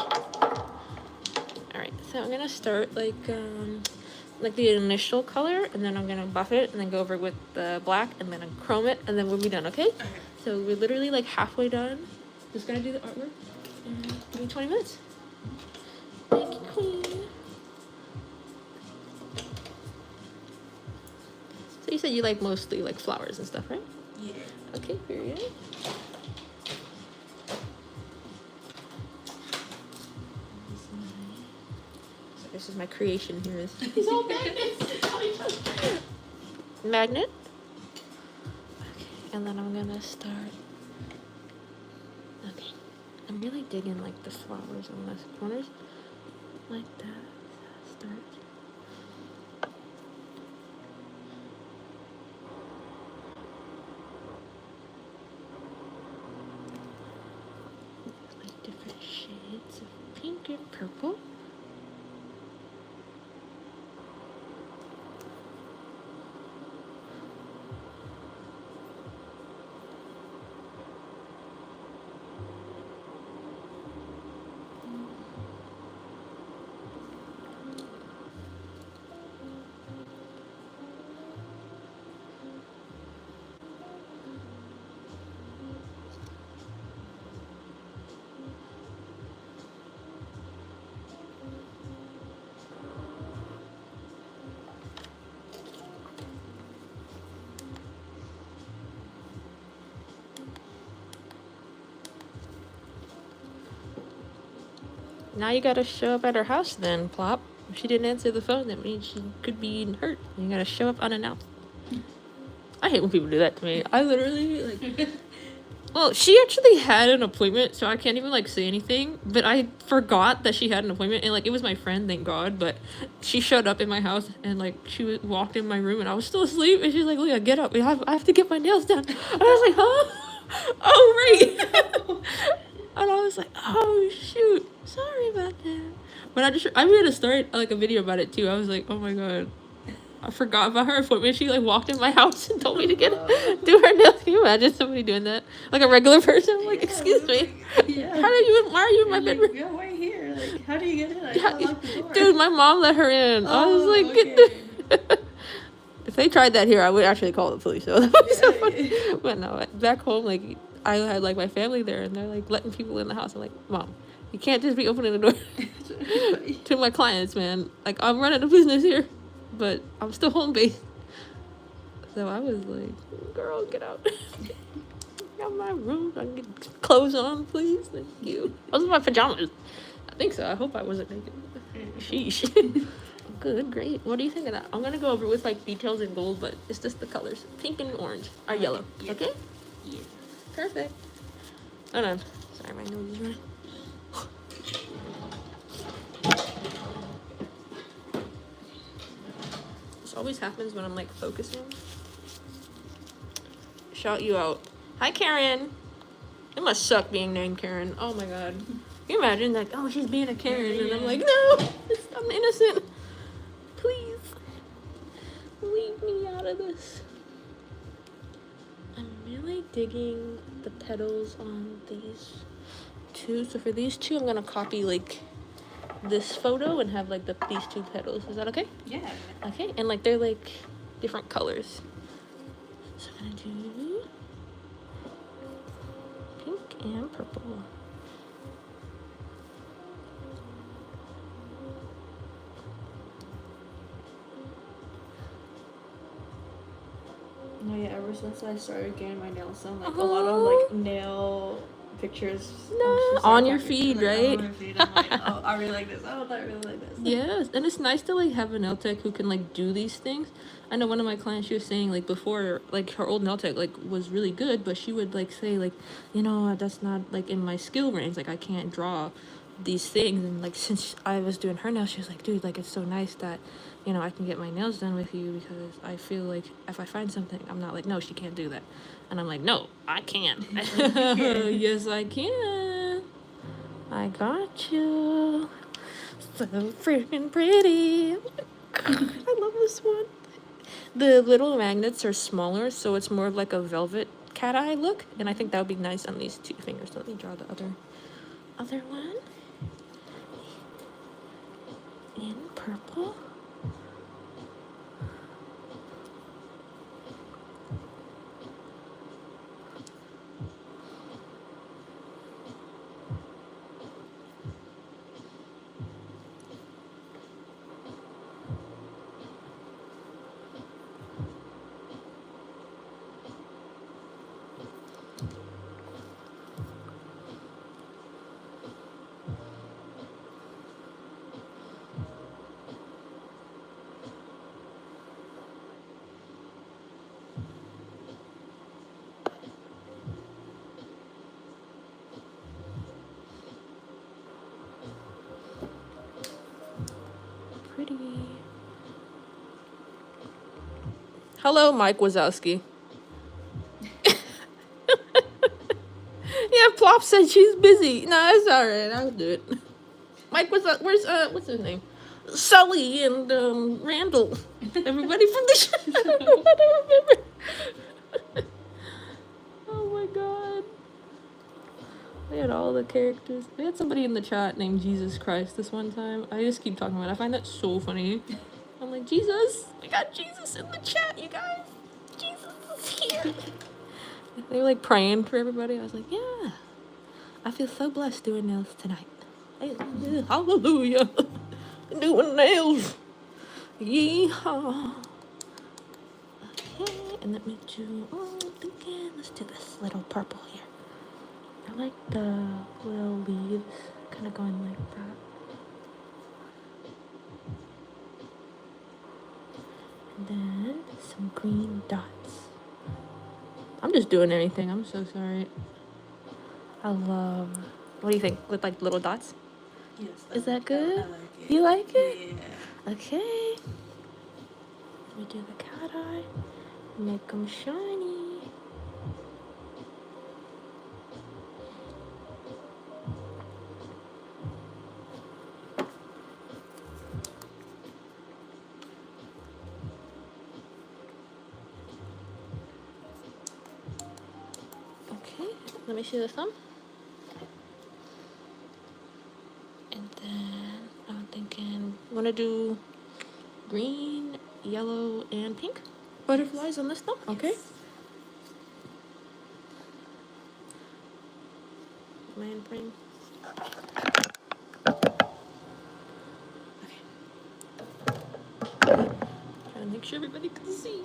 Alright, so I'm gonna start like the initial color, and then I'm gonna buff it and then go over with the black and then chrome it, and then we'll be done, okay? So we're literally like halfway done. Just gonna do the artwork and give me 20 minutes. Thank you, Queen. So you said you like mostly like flowers and stuff, right? Yeah. Okay, period. So this is my creation here. These all magnets. Magnet. Okay, and then I'm gonna start. Okay, I'm really digging like the flowers on the corners, like that. Start. Like different shades of pink and purple. Now you gotta show up at her house then, Plop. If she didn't answer the phone, that means she could be hurt. You gotta show up unannounced. I hate when people do that to me. I literally, like... Well, she actually had an appointment, so I can't even, like, say anything. But I forgot that she had an appointment, and, like, it was my friend, thank God. But she showed up in my house, and, like, walked in my room, and I was still asleep. And she's like, Leah, get up. I have to get my nails done. And I was like, huh? Oh, right. And I was like, oh, shoot. Sorry about that. But I made a story, like, a video about it, too. I was like, oh, my God. I forgot about her appointment. She like walked in my house and told me to do her nails. Can you imagine somebody doing that? Like a regular person? I'm like, excuse me. Yeah. Why are you in my bedroom? Yeah, why are you here? Like, how do you get in? I can't lock the door. Dude, my mom let her in. I was like, get the... If they tried that here, I would actually call the police. So that was so funny. But no, back home, like, I had like my family there, and they're like letting people in the house. I'm like, Mom, you can't just be opening the door to my clients, man. Like, I'm running a business here. But I'm still home based. So I was like, girl, get out. Got my room. I can get clothes on, please. Thank you. Those are my pajamas. I think so. I hope I wasn't naked. Sheesh. Good, great. What do you think of that? I'm going to go over with like details in gold, but it's just the colors. Pink and orange are yellow. Yeah. Okay? Yeah. Perfect. Oh no. Sorry, my nose is running. Always happens when I'm like focusing. Shout you out. Hi, Karen. It must suck being named Karen. Oh my God. Can you imagine like, oh, she's being a Karen, and I'm like, no, I'm innocent. Please leave me out of this. I'm really digging the petals on these two. So for these two, I'm gonna copy like this photo and have like these two petals. Is that okay? Yeah. Okay, and like they're like different colors. So I'm gonna do pink and purple. No, yeah, ever since I started getting my nails done, like a lot of like nail pictures on your feed, right? On my feed. I'm like, oh, I really like this. Oh, I really like this. Yes, and it's nice to like have a nail tech who can like do these things. I know one of my clients, she was saying like before, like her old nail tech like was really good, but she would like say like, you know, that's not like in my skill range. Like I can't draw these things. And like since I was doing her nails, she was like, dude, like it's so nice that, you know, I can get my nails done with you, because I feel like if I find something, I'm not like, no, she can't do that. And I'm like, no, I can. Yes, I can. I got you. So freaking pretty. I love this one. The little magnets are smaller, so it's more of like a velvet cat eye look. And I think that would be nice on these two fingers. So let me draw the other one. In purple. Pretty. Hello, Mike Wazowski. Yeah, Plop said she's busy. No, it's alright. I'll do it. Mike, where's what's his name? Sully and Randall. Everybody from the show. I don't remember. Oh my God. We had all the characters. We had somebody in the chat named Jesus Christ this one time. I just keep talking about it. I find that so funny. I'm like, Jesus, we got Jesus in the chat, you guys. Jesus is here. They were like praying for everybody. I was like, yeah. I feel so blessed doing nails tonight. Hallelujah. Doing nails. Yeehaw. Okay, and let me do, again, let's do this little purple here. I like the little leaves kind of going like that. And then some green dots. I'm just doing anything. I'm so sorry. I love. What do you think? With like little dots? Yes. Is that good? I like it. You like it? Yeah. Okay. We do the cat eye. Make them shiny. Okay, let me see the thumb. And then I'm thinking I'm gonna do green, yellow, and pink butterflies on this thumb. Okay. Man frame. Okay. Trying to make sure everybody can see.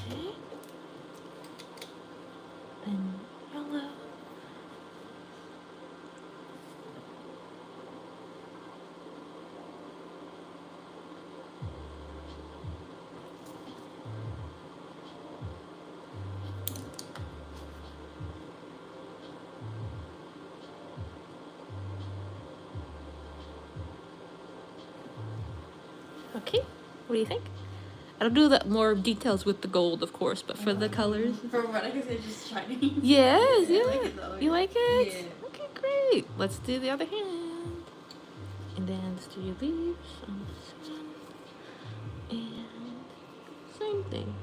Okay. And yellow. Okay. What do you think? I'll do that more details with the gold, of course, but for the colors. For what I guess it's just shiny. Yes, yeah. I like it though. You like it? Yeah. Okay, great. Let's do the other hand. And then let's do your leaves on this one. And same thing.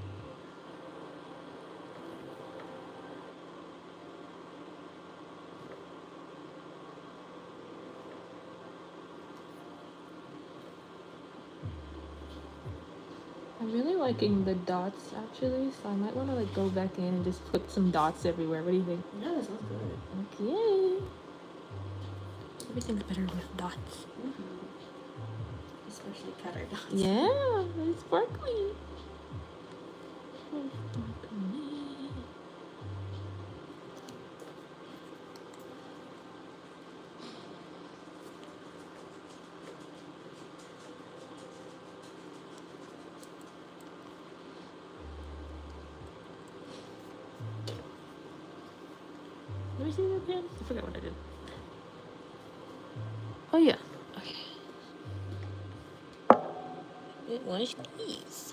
I'm really liking the dots actually, so I might want to like go back in and just put some dots everywhere. What do you think? Yeah, that sounds good. Okay. Everything's better with dots. Mm-hmm. Especially cutter dots. Yeah, it's sparkly. So sparkly. Let me see that pen. I forgot what I did. Oh yeah. Okay. It was these.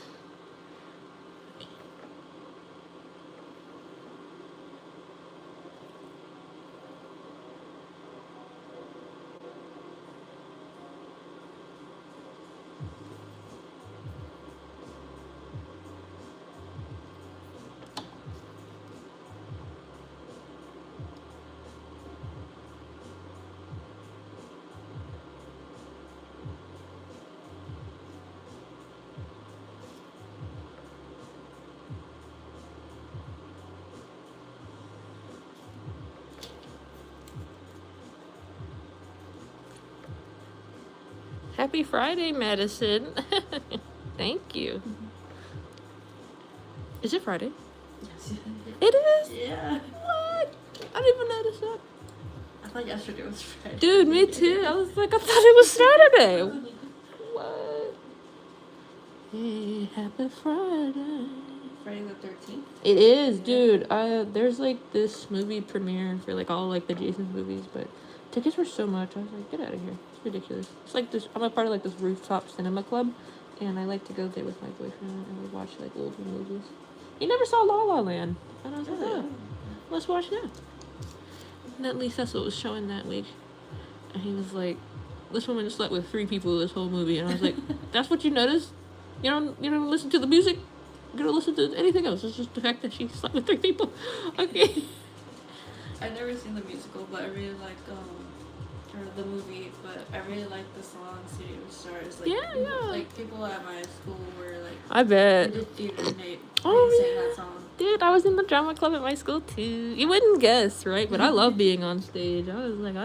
Happy Friday, Madison. Thank you. Mm-hmm. Is it Friday? Yes. It is? Yeah. What? I didn't even notice that. I thought yesterday was Friday. Dude, me too. I was like, I thought it was Saturday. What? Hey, happy Friday. Friday the 13th? It is, dude. There's like this movie premiere for like all like the Jason movies, but tickets were so much. I was like, get out of here. It's ridiculous. It's like this. I'm a part of like this rooftop cinema club, and I like to go there with my boyfriend and we watch like old movies. He never saw La La Land, and I was like, oh, let's watch that. And at least that's what was showing that week. And he was like, this woman slept with 3 people this whole movie, and I was like, that's what you noticed? You don't listen to the music? You don't listen to anything else? It's just the fact that she slept with 3 people. Okay. I've never seen the musical, but I really like or the movie, but I really like the song "City of Stars." Like, Yeah. Like people at my school were like, I bet. they did theater and they sang Yeah. that song. Dude, I was in the drama club at my school too. You wouldn't guess, right? But I love being on stage. I was like,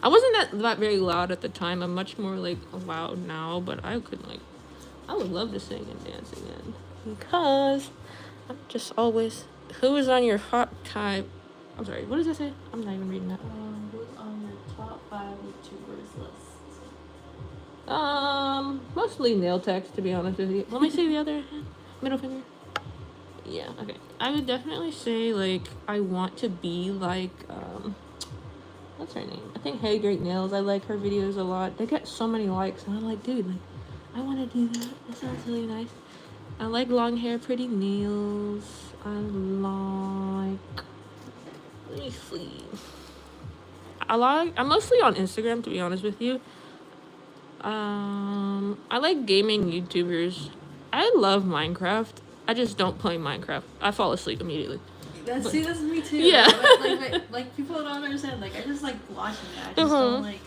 I wasn't that very loud at the time. I'm much more like loud now, but I would love to sing and dance again. Because I'm just always. Who is on your hot type? I'm sorry, what does that say? I'm not even reading that. Who's on your top 5 YouTubers list? Mostly nail techs, to be honest with you. Let me see the other hand. Middle finger. Yeah, okay. I would definitely say, like, I want to be like, what's her name? I think Hey Great Nails. I like her videos a lot. They get so many likes, and I'm like, dude, like, I want to do that. That sounds really nice. I like long hair, pretty nails. I like, let me see. I'm mostly on Instagram, to be honest with you. I like gaming YouTubers. I love Minecraft. I just don't play Minecraft. I fall asleep immediately. That's me too. Yeah. Like people don't understand. Like I just like watching it. I just don't like.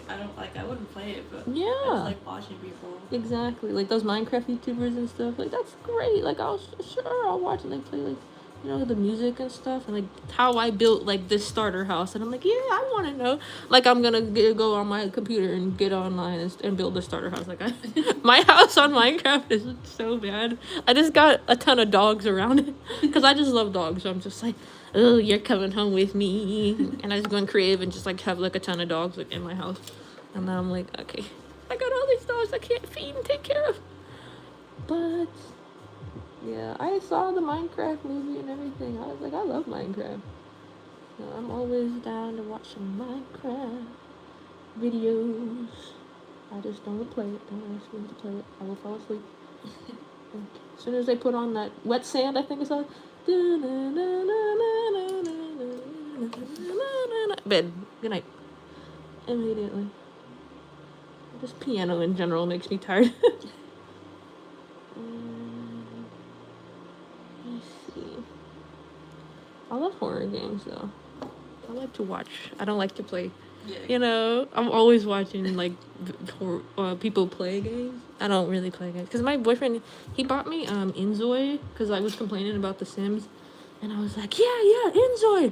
I wouldn't play it, but Yeah. I just like watching people. Exactly. Like those Minecraft YouTubers and stuff. Like that's great. Like I'll watch and they play like, you know, the music and stuff, and like how I built like this starter house, and I'm like, yeah, I want to know. Like I'm gonna go on my computer and get online and build the starter house. Like my house on Minecraft is so bad. I just got a ton of dogs around it because I just love dogs. So I'm just like, oh, you're coming home with me, and I just go in creative and just like have like a ton of dogs like in my house, and then I'm like, okay, I got all these dogs I can't feed and take care of, but. Yeah, I saw the Minecraft movie and everything. I was like, I love Minecraft. So I'm always down to watch some Minecraft videos. I just don't play it. Don't ask me to play it. I will fall asleep. As soon as they put on that wet sand, I think it's on. Bed. Good night. Immediately. Just piano in general makes me tired. I love horror games though. I like to watch. I don't like to play. Yeah. You know, I'm always watching like people play games. I don't really play games because my boyfriend, he bought me Inzoi because I was complaining about The Sims, and I was like, yeah, Inzoi.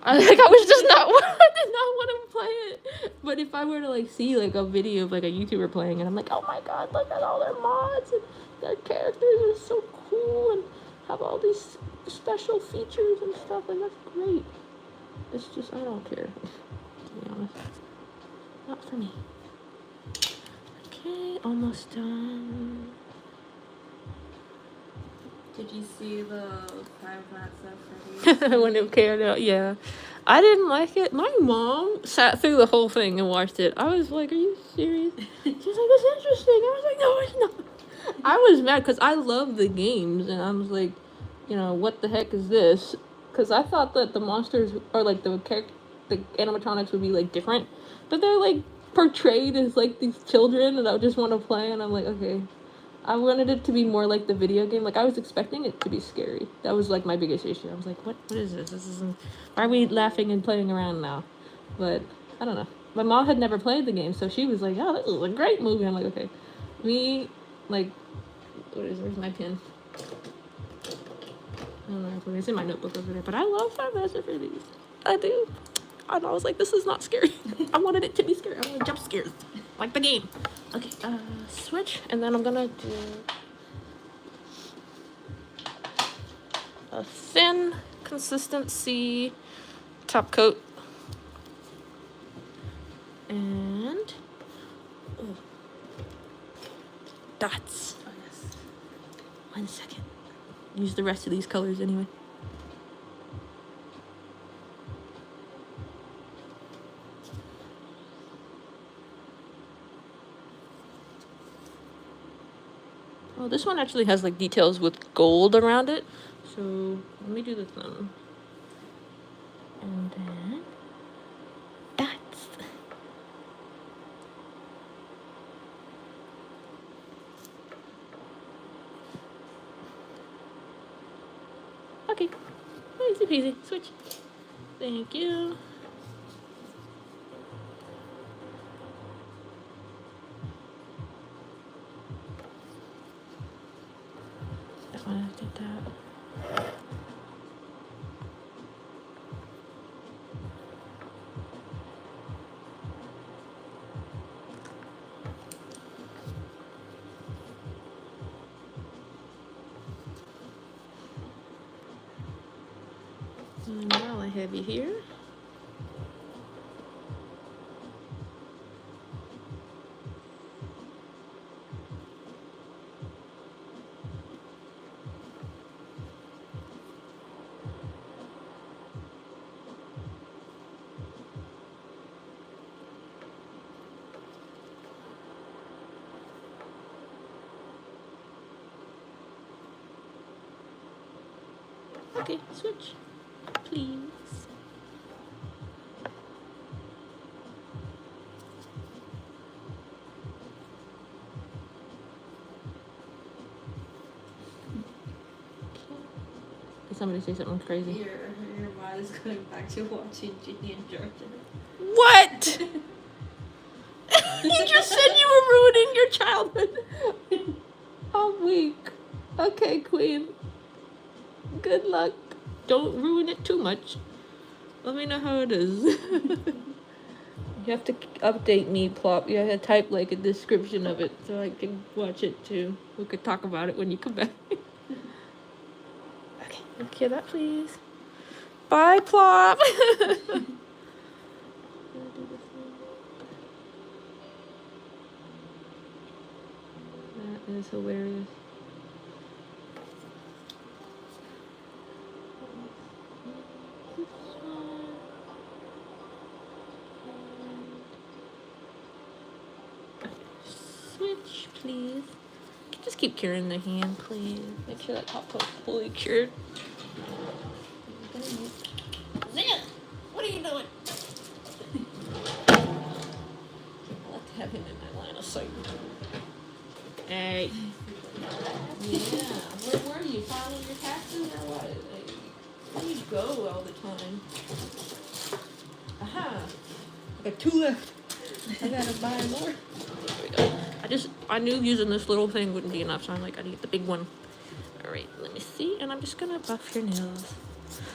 I was just not I did not want to play it. But if I were to like see like a video of like a YouTuber playing it, I'm like, oh my god, look at all their mods and their characters are so cool and have all these special features and stuff, and that's great. It's just I don't care, to be honest. Not for me. Okay, almost done. Did you see the 5 Nights at Freddy's? When it came out, yeah. I didn't like it. My mom sat through the whole thing and watched it. I was like, are you serious? She's like, it's interesting. I was like, no, it's not. I was mad because I love the games, and I was like, you know, what the heck is this? Because I thought that the monsters, or like the animatronics would be like different, but they're like portrayed as like these children, and I just want to play, and I'm like, okay. I wanted it to be more like the video game. Like I was expecting it to be scary. That was like my biggest issue. I was like, what is this? This isn't. Why are we laughing and playing around now? But I don't know. My mom had never played the game, so she was like, oh, this is a great movie. I'm like, okay. Me, like, where's my pen? I don't know. It's in my notebook over there. But I love Five Nights at Freddy's. I do. And I was like, this is not scary. I wanted it to be scary. I wanted jump scares. Like the game. Okay, switch. And then I'm gonna do a thin consistency top coat. And dots. Oh, yes. 1 second. use the rest of these colors anyway. Oh, this one actually has like details with gold around it. So let me do the thumb. And then dots. Okay. Easy peasy. Switch. Thank you. That one I did that. And now I have you here. Okay, switch, please. Did somebody say something crazy? Your mind is going back to watching Ginny and Georgia. What? You just said you were ruining your childhood. I'm weak. Okay, Queen. Good luck. Don't ruin it too much. Let me know how it is. You have to update me, Plop. You have to type like a description of it so I can watch it too. We could talk about it when you come back. Okay, hear that, please. Bye, Plop. That is hilarious. Switch, please. Just keep curing the hand, please. Make sure that top coat's fully cured. Zan, what are you doing? I'll have to have him in my line of sight. Hey. Yeah. Where were you? Filing your taxes or what? Like, where do you go all the time? Aha. I got 2 left. I gotta buy more. There we go. I knew using this little thing wouldn't be enough, so I'm like, I need the big one. Alright, let me see. And I'm just gonna buff your nails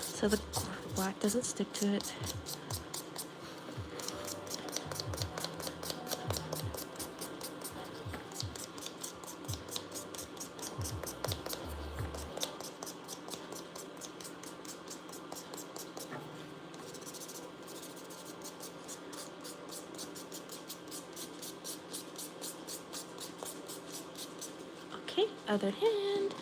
so the black doesn't stick to it. Okay, other hand.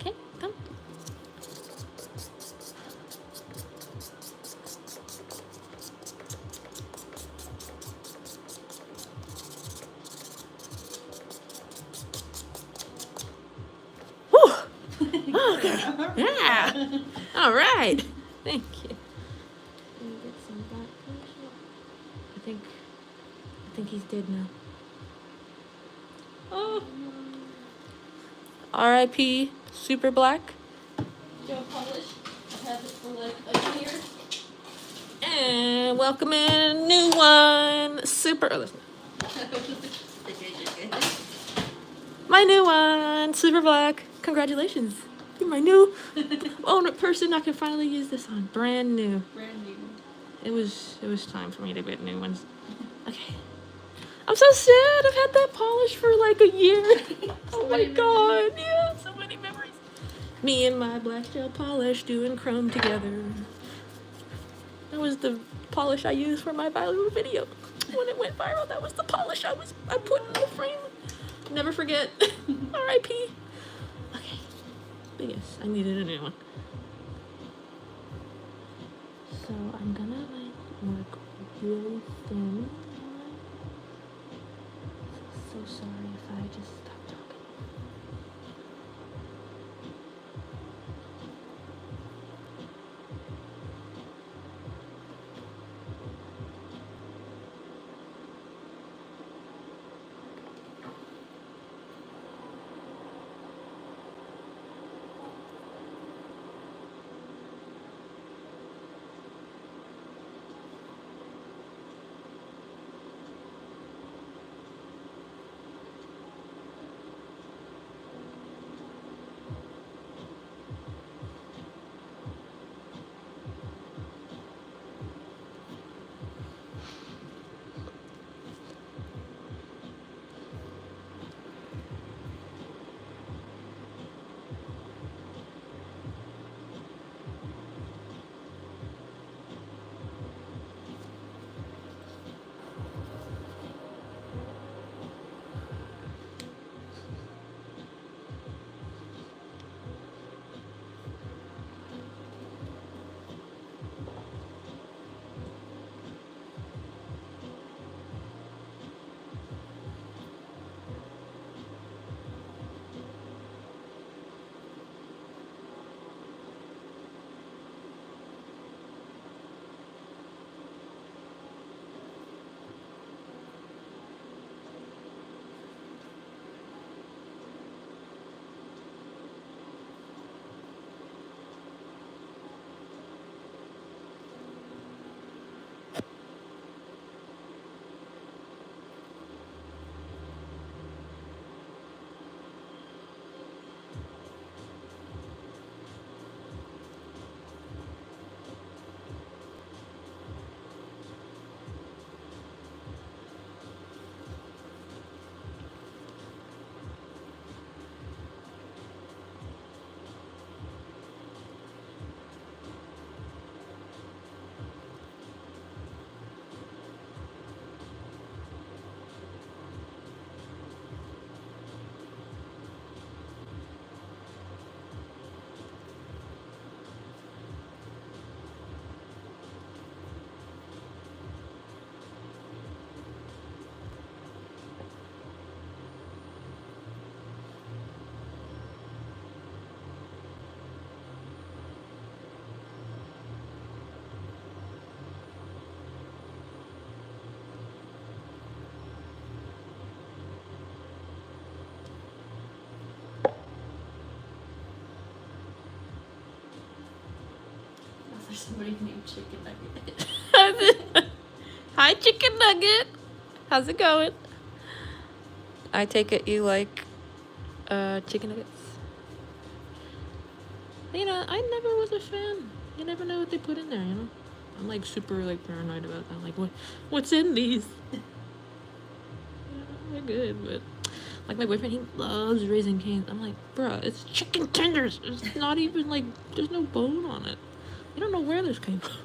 Okay, done. Whew. Okay. Yeah. All right. Thank you. Let me get some black cushion. I think he's dead now. Oh. R.I.P. Super Black. Gel polish. I've had this for like a year. And welcome in a new one. Super. Oh, listen. My new one, Super Black. Congratulations. You're my new owner person I can finally use this on. Brand new. Brand new. It was time for me to get new ones. Okay. I'm so sad. I've had that polish for like a year. Oh my god. Yeah, so many memories. Me and my black gel polish doing chrome together. That was the polish I used for my viral video. When it went viral, that was the polish I put in the frame. Never forget. R.I.P. Okay. But yes, I needed a new one. So I'm gonna like work really thin. So sorry if I just stop talking. There's somebody named Chicken Nugget. Hi, Chicken Nugget. How's it going? I take it you like chicken nuggets. You know, I never was a fan. You never know what they put in there, you know? I'm like super like paranoid about that. Like what's in these? Yeah, they're good, but like my boyfriend, he loves Raising Cane's. I'm like, bruh, it's chicken tenders. It's not even like there's no bone on it. You don't know where this came from.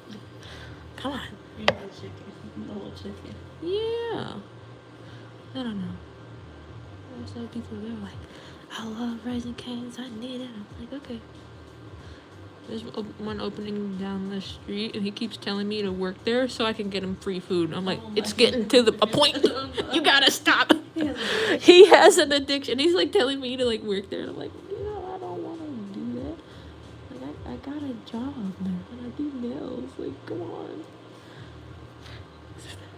Come on. You know the chicken. The whole chicken. Yeah. I don't know. There's some people there like, I love Raising Cane's. I need it. I'm like, okay. There's one opening down the street, and he keeps telling me to work there so I can get him free food. I'm like, it's getting to a point. You gotta stop. He has an addiction. He's like telling me to like work there, and I'm like, you know, I don't want to do that. Like, I got a job, man, and I do nails. Like, come on.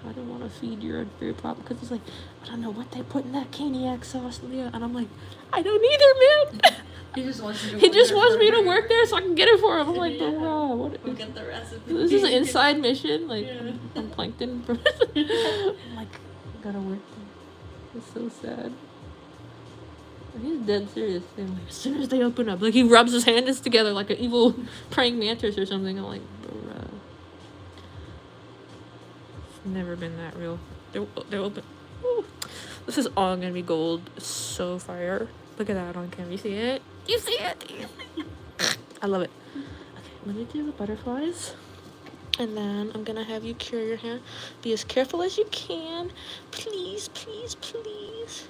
I don't want to feed your unfair problem because it's like, I don't know what they put in that caniac sauce, Leah. And I'm like, I don't either, man. He just wants you to He work just there wants for me to her. work there so I can get it for him. I'm like, Yeah. bro, what? We'll get the recipe. This is an inside mission. Like, Yeah. I'm plankton. I'm like, I gotta work there. It's so sad. He's dead serious. Like, as soon as they open up, like he rubs his hands together like an evil praying mantis or something. I'm like, bruh. It's never been that real. They're open. Ooh. This is all gonna be gold. So fire. Look at that on camera. You see it? You see it? I love it. Okay, let me do the butterflies. And then I'm gonna have you cure your hand. Be as careful as you can. Please, please, please.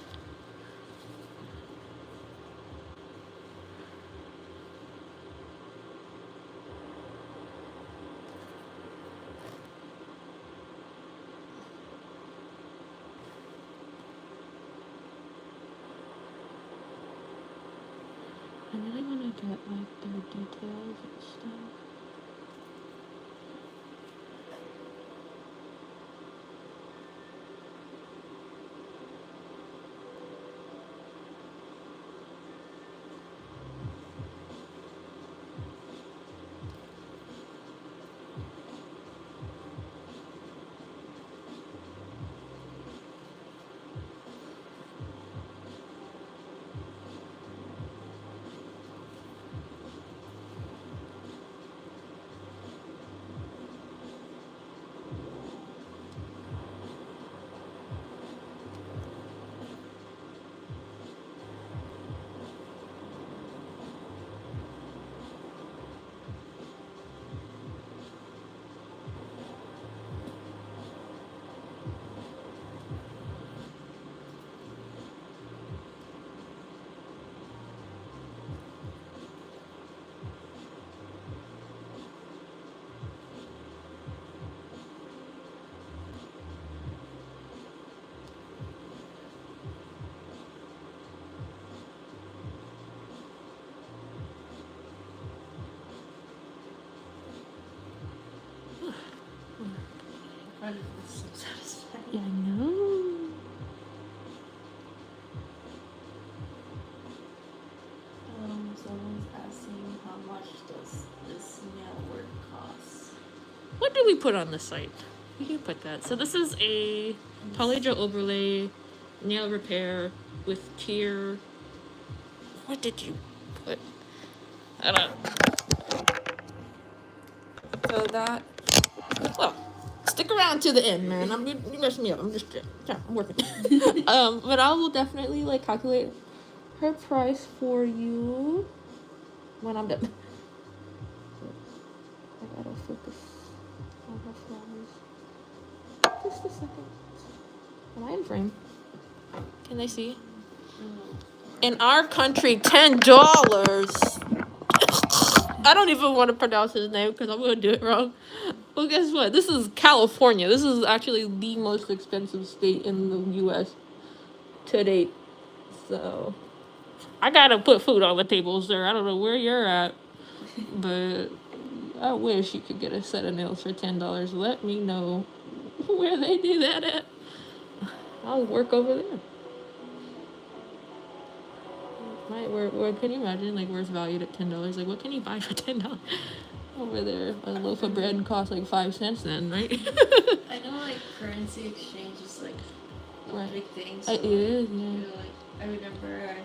I really want to get like their details and stuff. It's so satisfying. Yeah, I know. Someone's asking how much does this nail work cost? What do we put on the site? We can put that. So this is a polygel overlay nail repair with tear. What did you put? I don't know. So that. Well, stick around to the end, man. You messing me up. I'm working. But I will definitely like calculate her price for you when I'm done. I gotta focus on her flowers. Just a second. Am I in frame? Can they see? In our country, $10. I don't even want to pronounce his name because I'm gonna do it wrong. Well, guess what? This is California. This is actually the most expensive state in the U.S. to date. So I gotta put food on the table, sir. I don't know where you're at, but I wish you could get a set of nails for $10. Let me know where they do that at. I'll work over there. Right, where can you imagine like where it's valued at $10? Like what can you buy for $10? Over there, a loaf of bread costs like 5 cents then, right? I know like currency exchange is like a Right. big thing. So, It is, yeah. You know, like I remember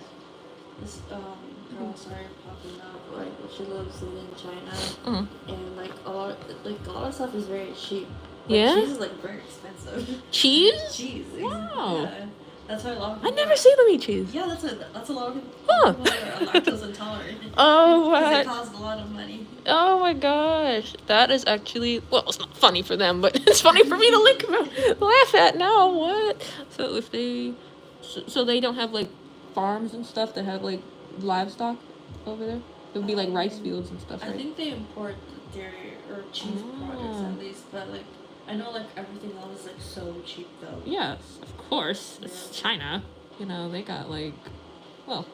this girl started popping up like she lives in China, and like a lot of stuff is very cheap. Like, Yeah? cheese is like very expensive. Cheese? Cheese. Wow. Yeah. That's why a lot of I people never see them eat cheese. Yeah, that's a lot of people, Huh. people are lactose intolerant. Oh, Because what? it costs a lot of money. Oh my gosh. That is actually, well, it's not funny for them, but it's funny for me to laugh at now. What? So if they, so they don't have like farms and stuff that have like livestock over there? It would be like rice fields and stuff, I right? think they import dairy or cheese products at least, but like I know like everything else is like so cheap though. Yes, of course. It's China. You know, they got like, well,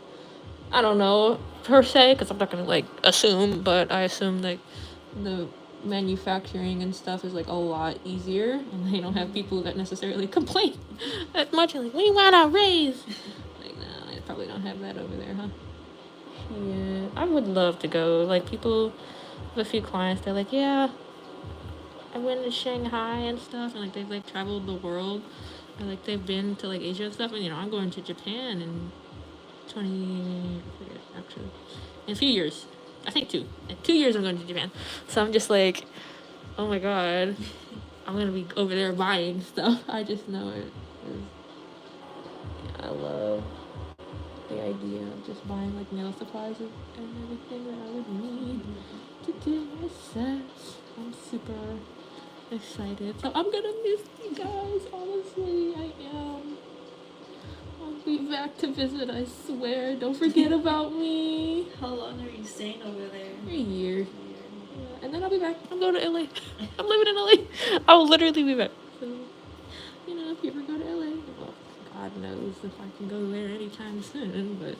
I don't know per se, because I'm not gonna like assume, but I assume like the manufacturing and stuff is like a lot easier, and they don't have people that necessarily complain that much. Like, we want a raise. Like, no, they probably don't have that over there, huh? Yeah, I would love to go. Like, people, a few clients, they're like, yeah, I went to Shanghai and stuff, and like they've like traveled the world, and like they've been to like Asia and stuff, and I'm going to Japan in 20, I forget, actually, in a few years. I think in 2 years I'm going to Japan. So I'm just like, oh my god, I'm gonna be over there buying stuff. I just know it. I love the idea of just buying like nail supplies and everything that I would need to do my sets. I'm super excited. So I'm gonna miss you guys, honestly. I am. I'll be back to visit, I swear. Don't forget about me. How long are you staying over there? A year. Yeah, and then I'll be back. I'm going to LA. I'm living in LA. I'll literally be back. So, if you ever go to LA, well, God knows if I can go there anytime soon, but,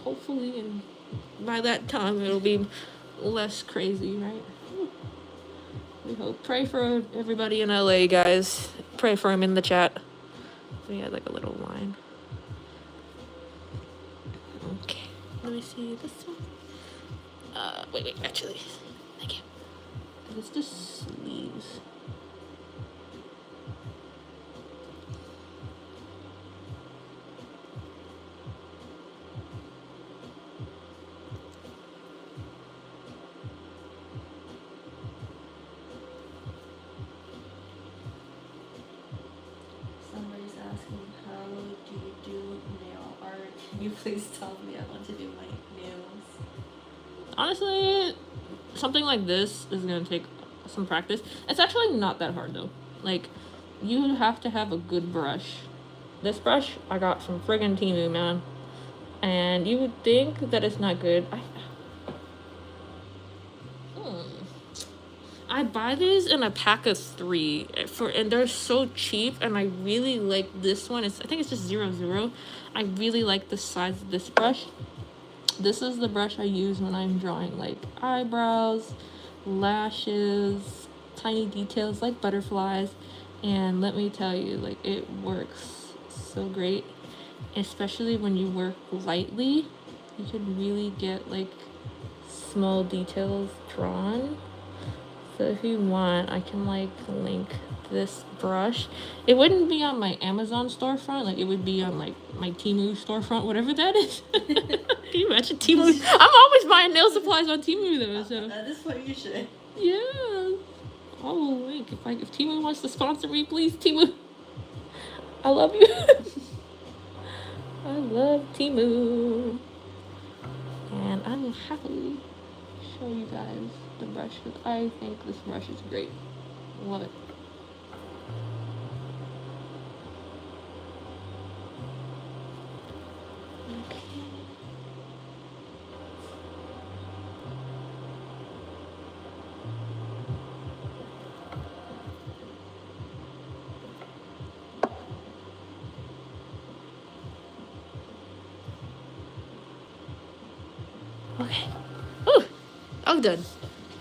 hopefully, and by that time it'll be less crazy, right? We hope. Pray for everybody in LA, guys. Pray for him in the chat. We had like a little line. Okay. Let me see this one. Wait, actually. Thank you. It's the sleeves. Somebody's asking, how do you do nail art? Can you please tell me? I want to do my nails. Honestly, something like this is going to take some practice. It's actually not that hard, though. Like, you have to have a good brush. This brush, I got from friggin' Temu, man. And you would think that it's not good. I buy these in a pack of 3 and they're so cheap, and I really like this one. I think it's just 00. I really like the size of this brush. This is the brush I use when I'm drawing like eyebrows, lashes, tiny details like butterflies, and let me tell you, like, it works so great, especially when you work lightly. You can really get like small details drawn. So if you want, I can like link this brush. It wouldn't be on my Amazon storefront, like it would be on like my Temu storefront, whatever that is. Can you imagine Temu? I'm always buying nail supplies on Temu though, so. That is what you should. Yeah. I'll link. If Temu wants to sponsor me, please, Temu. I love you. I love Temu. And I will happily show you guys the brush, because I think this brush is great. Love it. Okay. Ooh, all done.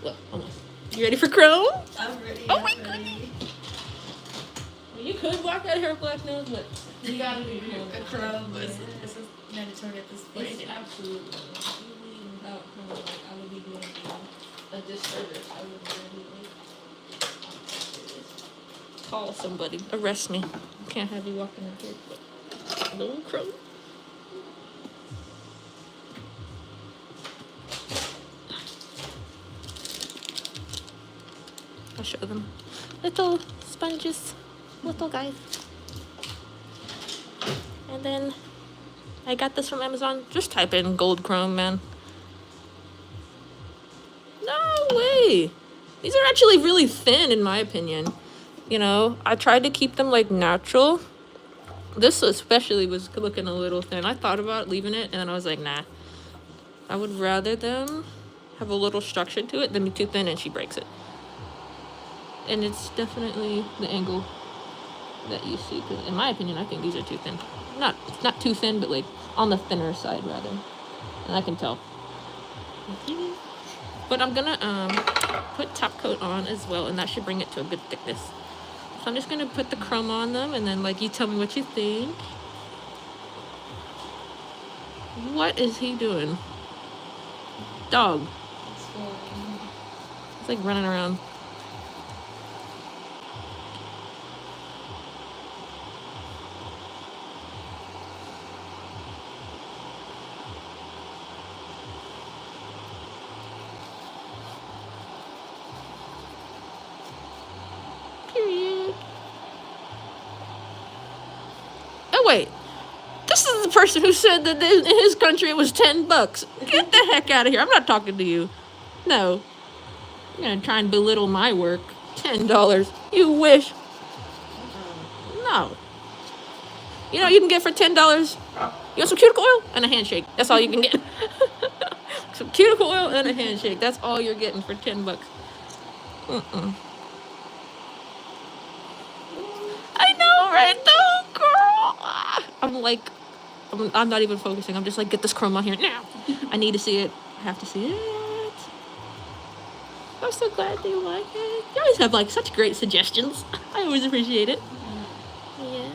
Well, almost. You ready for Chrome? I'm ready. Oh my goodness. Well, you could block out her black nose, but you gotta do Chrome. A Chrome, but this is mandatory at this point. It's absolutely. Usually without Chrome, like, I would be doing a disservice. I would really call somebody. Arrest me. Can't have you walking in here, but no Chrome. I'll show them. Little sponges, little guys. And then I got this from Amazon. Just type in gold chrome, man. No way. These are actually really thin in my opinion. I tried to keep them like natural. This especially was looking a little thin. I thought about leaving it, and then I was like, nah. I would rather them have a little structure to it than be too thin and she breaks it. And it's definitely the angle that you see. Because in my opinion, I think these are too thin. Not too thin, but like on the thinner side rather. And I can tell. But I'm gonna put top coat on as well, and that should bring it to a good thickness. So I'm just gonna put the chrome on them, and then like you tell me what you think. What is he doing? Dog. It's like running around. Period. Oh wait. This is the person who said that in his country it was $10. Get the heck out of here. I'm not talking to you. No. You're gonna try and belittle my work. $10. You wish. No. You know what you can get for $10? You want some cuticle oil and a handshake. That's all you can get. Some cuticle oil and a handshake. That's all you're getting for $10. I know, right though, girl. I'm like, I'm not even focusing. I'm just like, get this chrome on here now. I need to see it. I have to see it. I'm so glad you like it. You always have like such great suggestions. I always appreciate it. Yeah.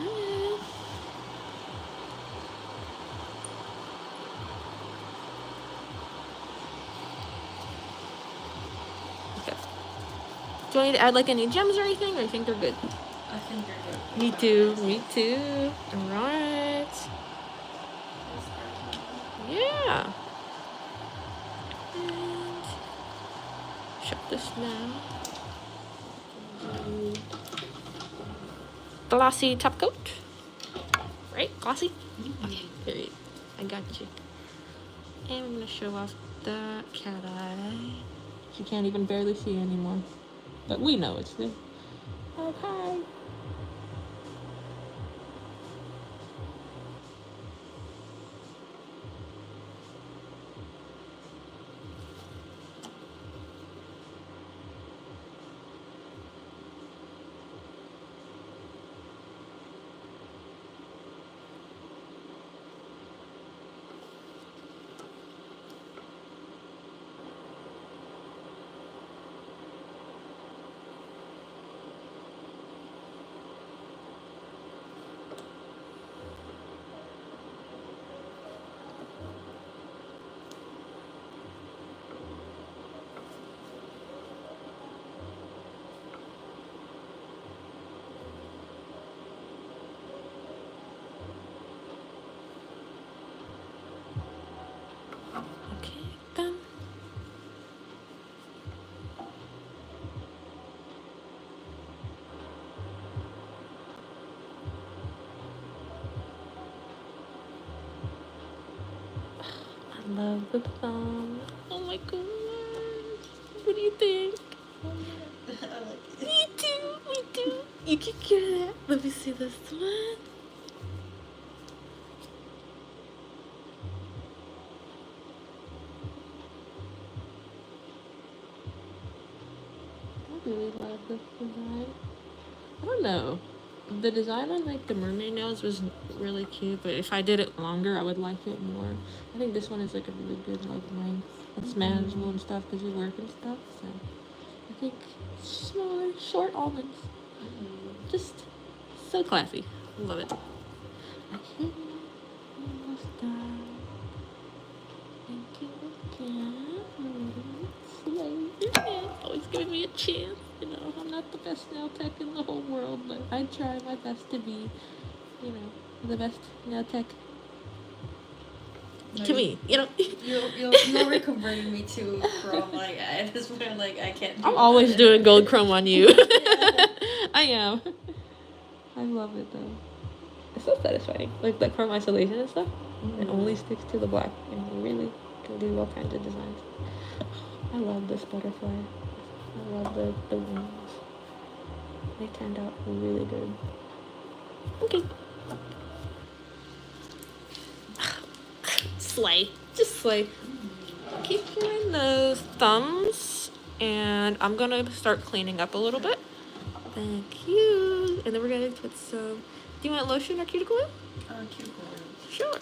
Okay. Do I need to add like any gems or anything, or you think they're good? I think they're good. Me too. Me too. All right. Yeah. And shut this now. Glossy top coat. Right? Glossy? Okay, period. I got you. And I'm gonna show off the cat eye. She can't even barely see anymore. But we know it's there. Okay. Okay, done. I love the thumb. Oh my god. What do you think? I like it. Me too. Me too. You can get it. Let me see this one. I really love this design. I don't know. The design on like the mermaid nails was really cute, but if I did it longer, I would like it more. I think this one is like a really good like length. It's manageable and stuff because you work and stuff. So I think smaller, short almonds, just so classy. Love it. I can't almost done. Thank you again. It's always giving me a chance. You know, I'm not the best nail tech in the whole world, but I try my best to be, you know, the best nail tech to me. You know, You're reconverting me to chrome. Like at this point, like I can't. I'm always doing gold chrome on you. I am. I love it though. It's so satisfying. Like the chrome isolation and stuff. It only sticks to the black, and you really can do all kinds of designs. I love this butterfly. I love the wings. They turned out really good. Okay. Slay. Just slay. Keep doing those thumbs, and I'm gonna start cleaning up a little bit. Thank you. And then we're gonna put some. Do you want lotion or cuticle oil? Cuticle oil. Sure.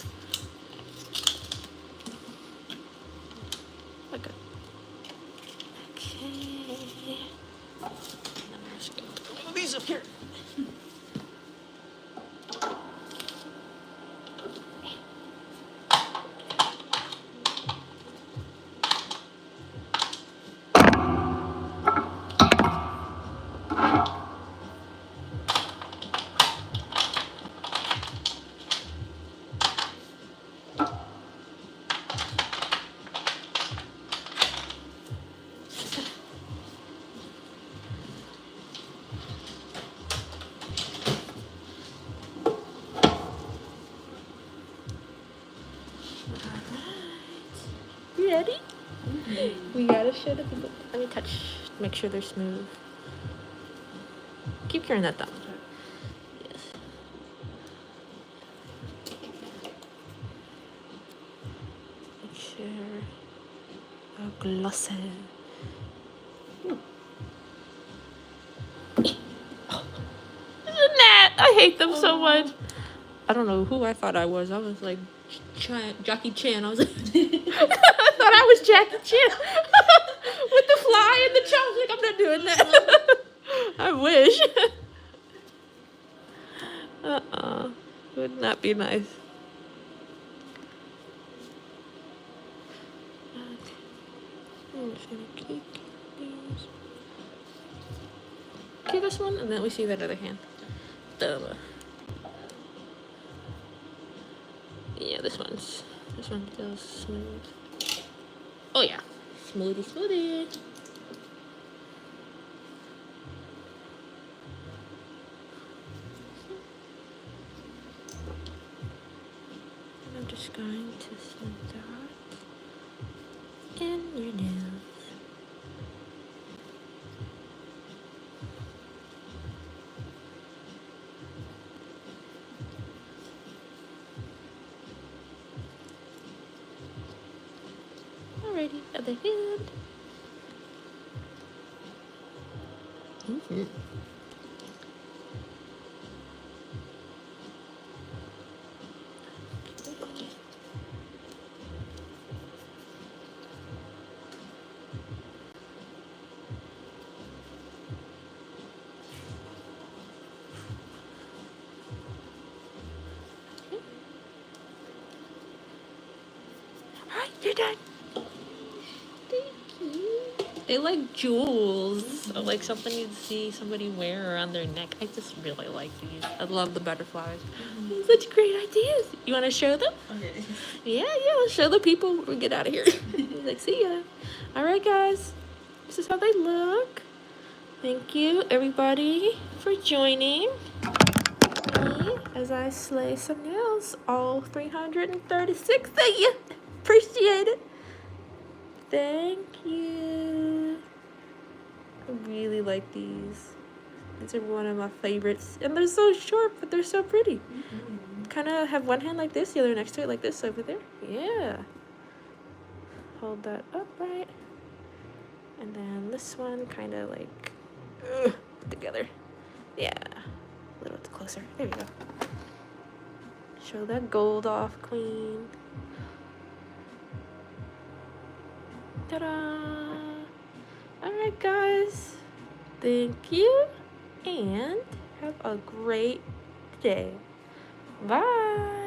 Okay. Okay. Here. You ready? Mm-hmm. We gotta show the people. Let me touch. Make sure they're smooth. Keep carrying that down. Yes. Make sure they're glossy. Gnat! I hate them so much. I don't know who I thought I was. I was like Jackie Chan. I was like, I thought I was Jackie Chan with the fly and the chopstick. I'm not doing that. I wish. Would not be nice. Okay. I'm just gonna keep these. Okay, this one, and then we see that other hand. Duh. Yeah, this one feels smooth. Oh yeah, smoothie. And I'm just going to smooth that in your nails. Alrighty, other hand. Mm-hmm. Alright, you're done. They like jewels, or like something you'd see somebody wear around their neck. I just really like these. I love the butterflies. Mm-hmm. Such great ideas. You want to show them? Okay. Yeah, let's show the people when we get out of here. Like, see ya. All right, guys. This is how they look. Thank you, everybody, for joining me as I slay some nails. All 336 of you. Appreciate it. Thank you. I really like these. These are one of my favorites. And they're so short, but they're so pretty. Mm-hmm. Kind of have one hand like this, the other next to it like this over there. Yeah. Hold that upright. And then this one kind of like together. Yeah. A little bit closer. There you go. Show that gold off, queen. Ta-da! Alright, guys. Thank you. And have a great day. Bye.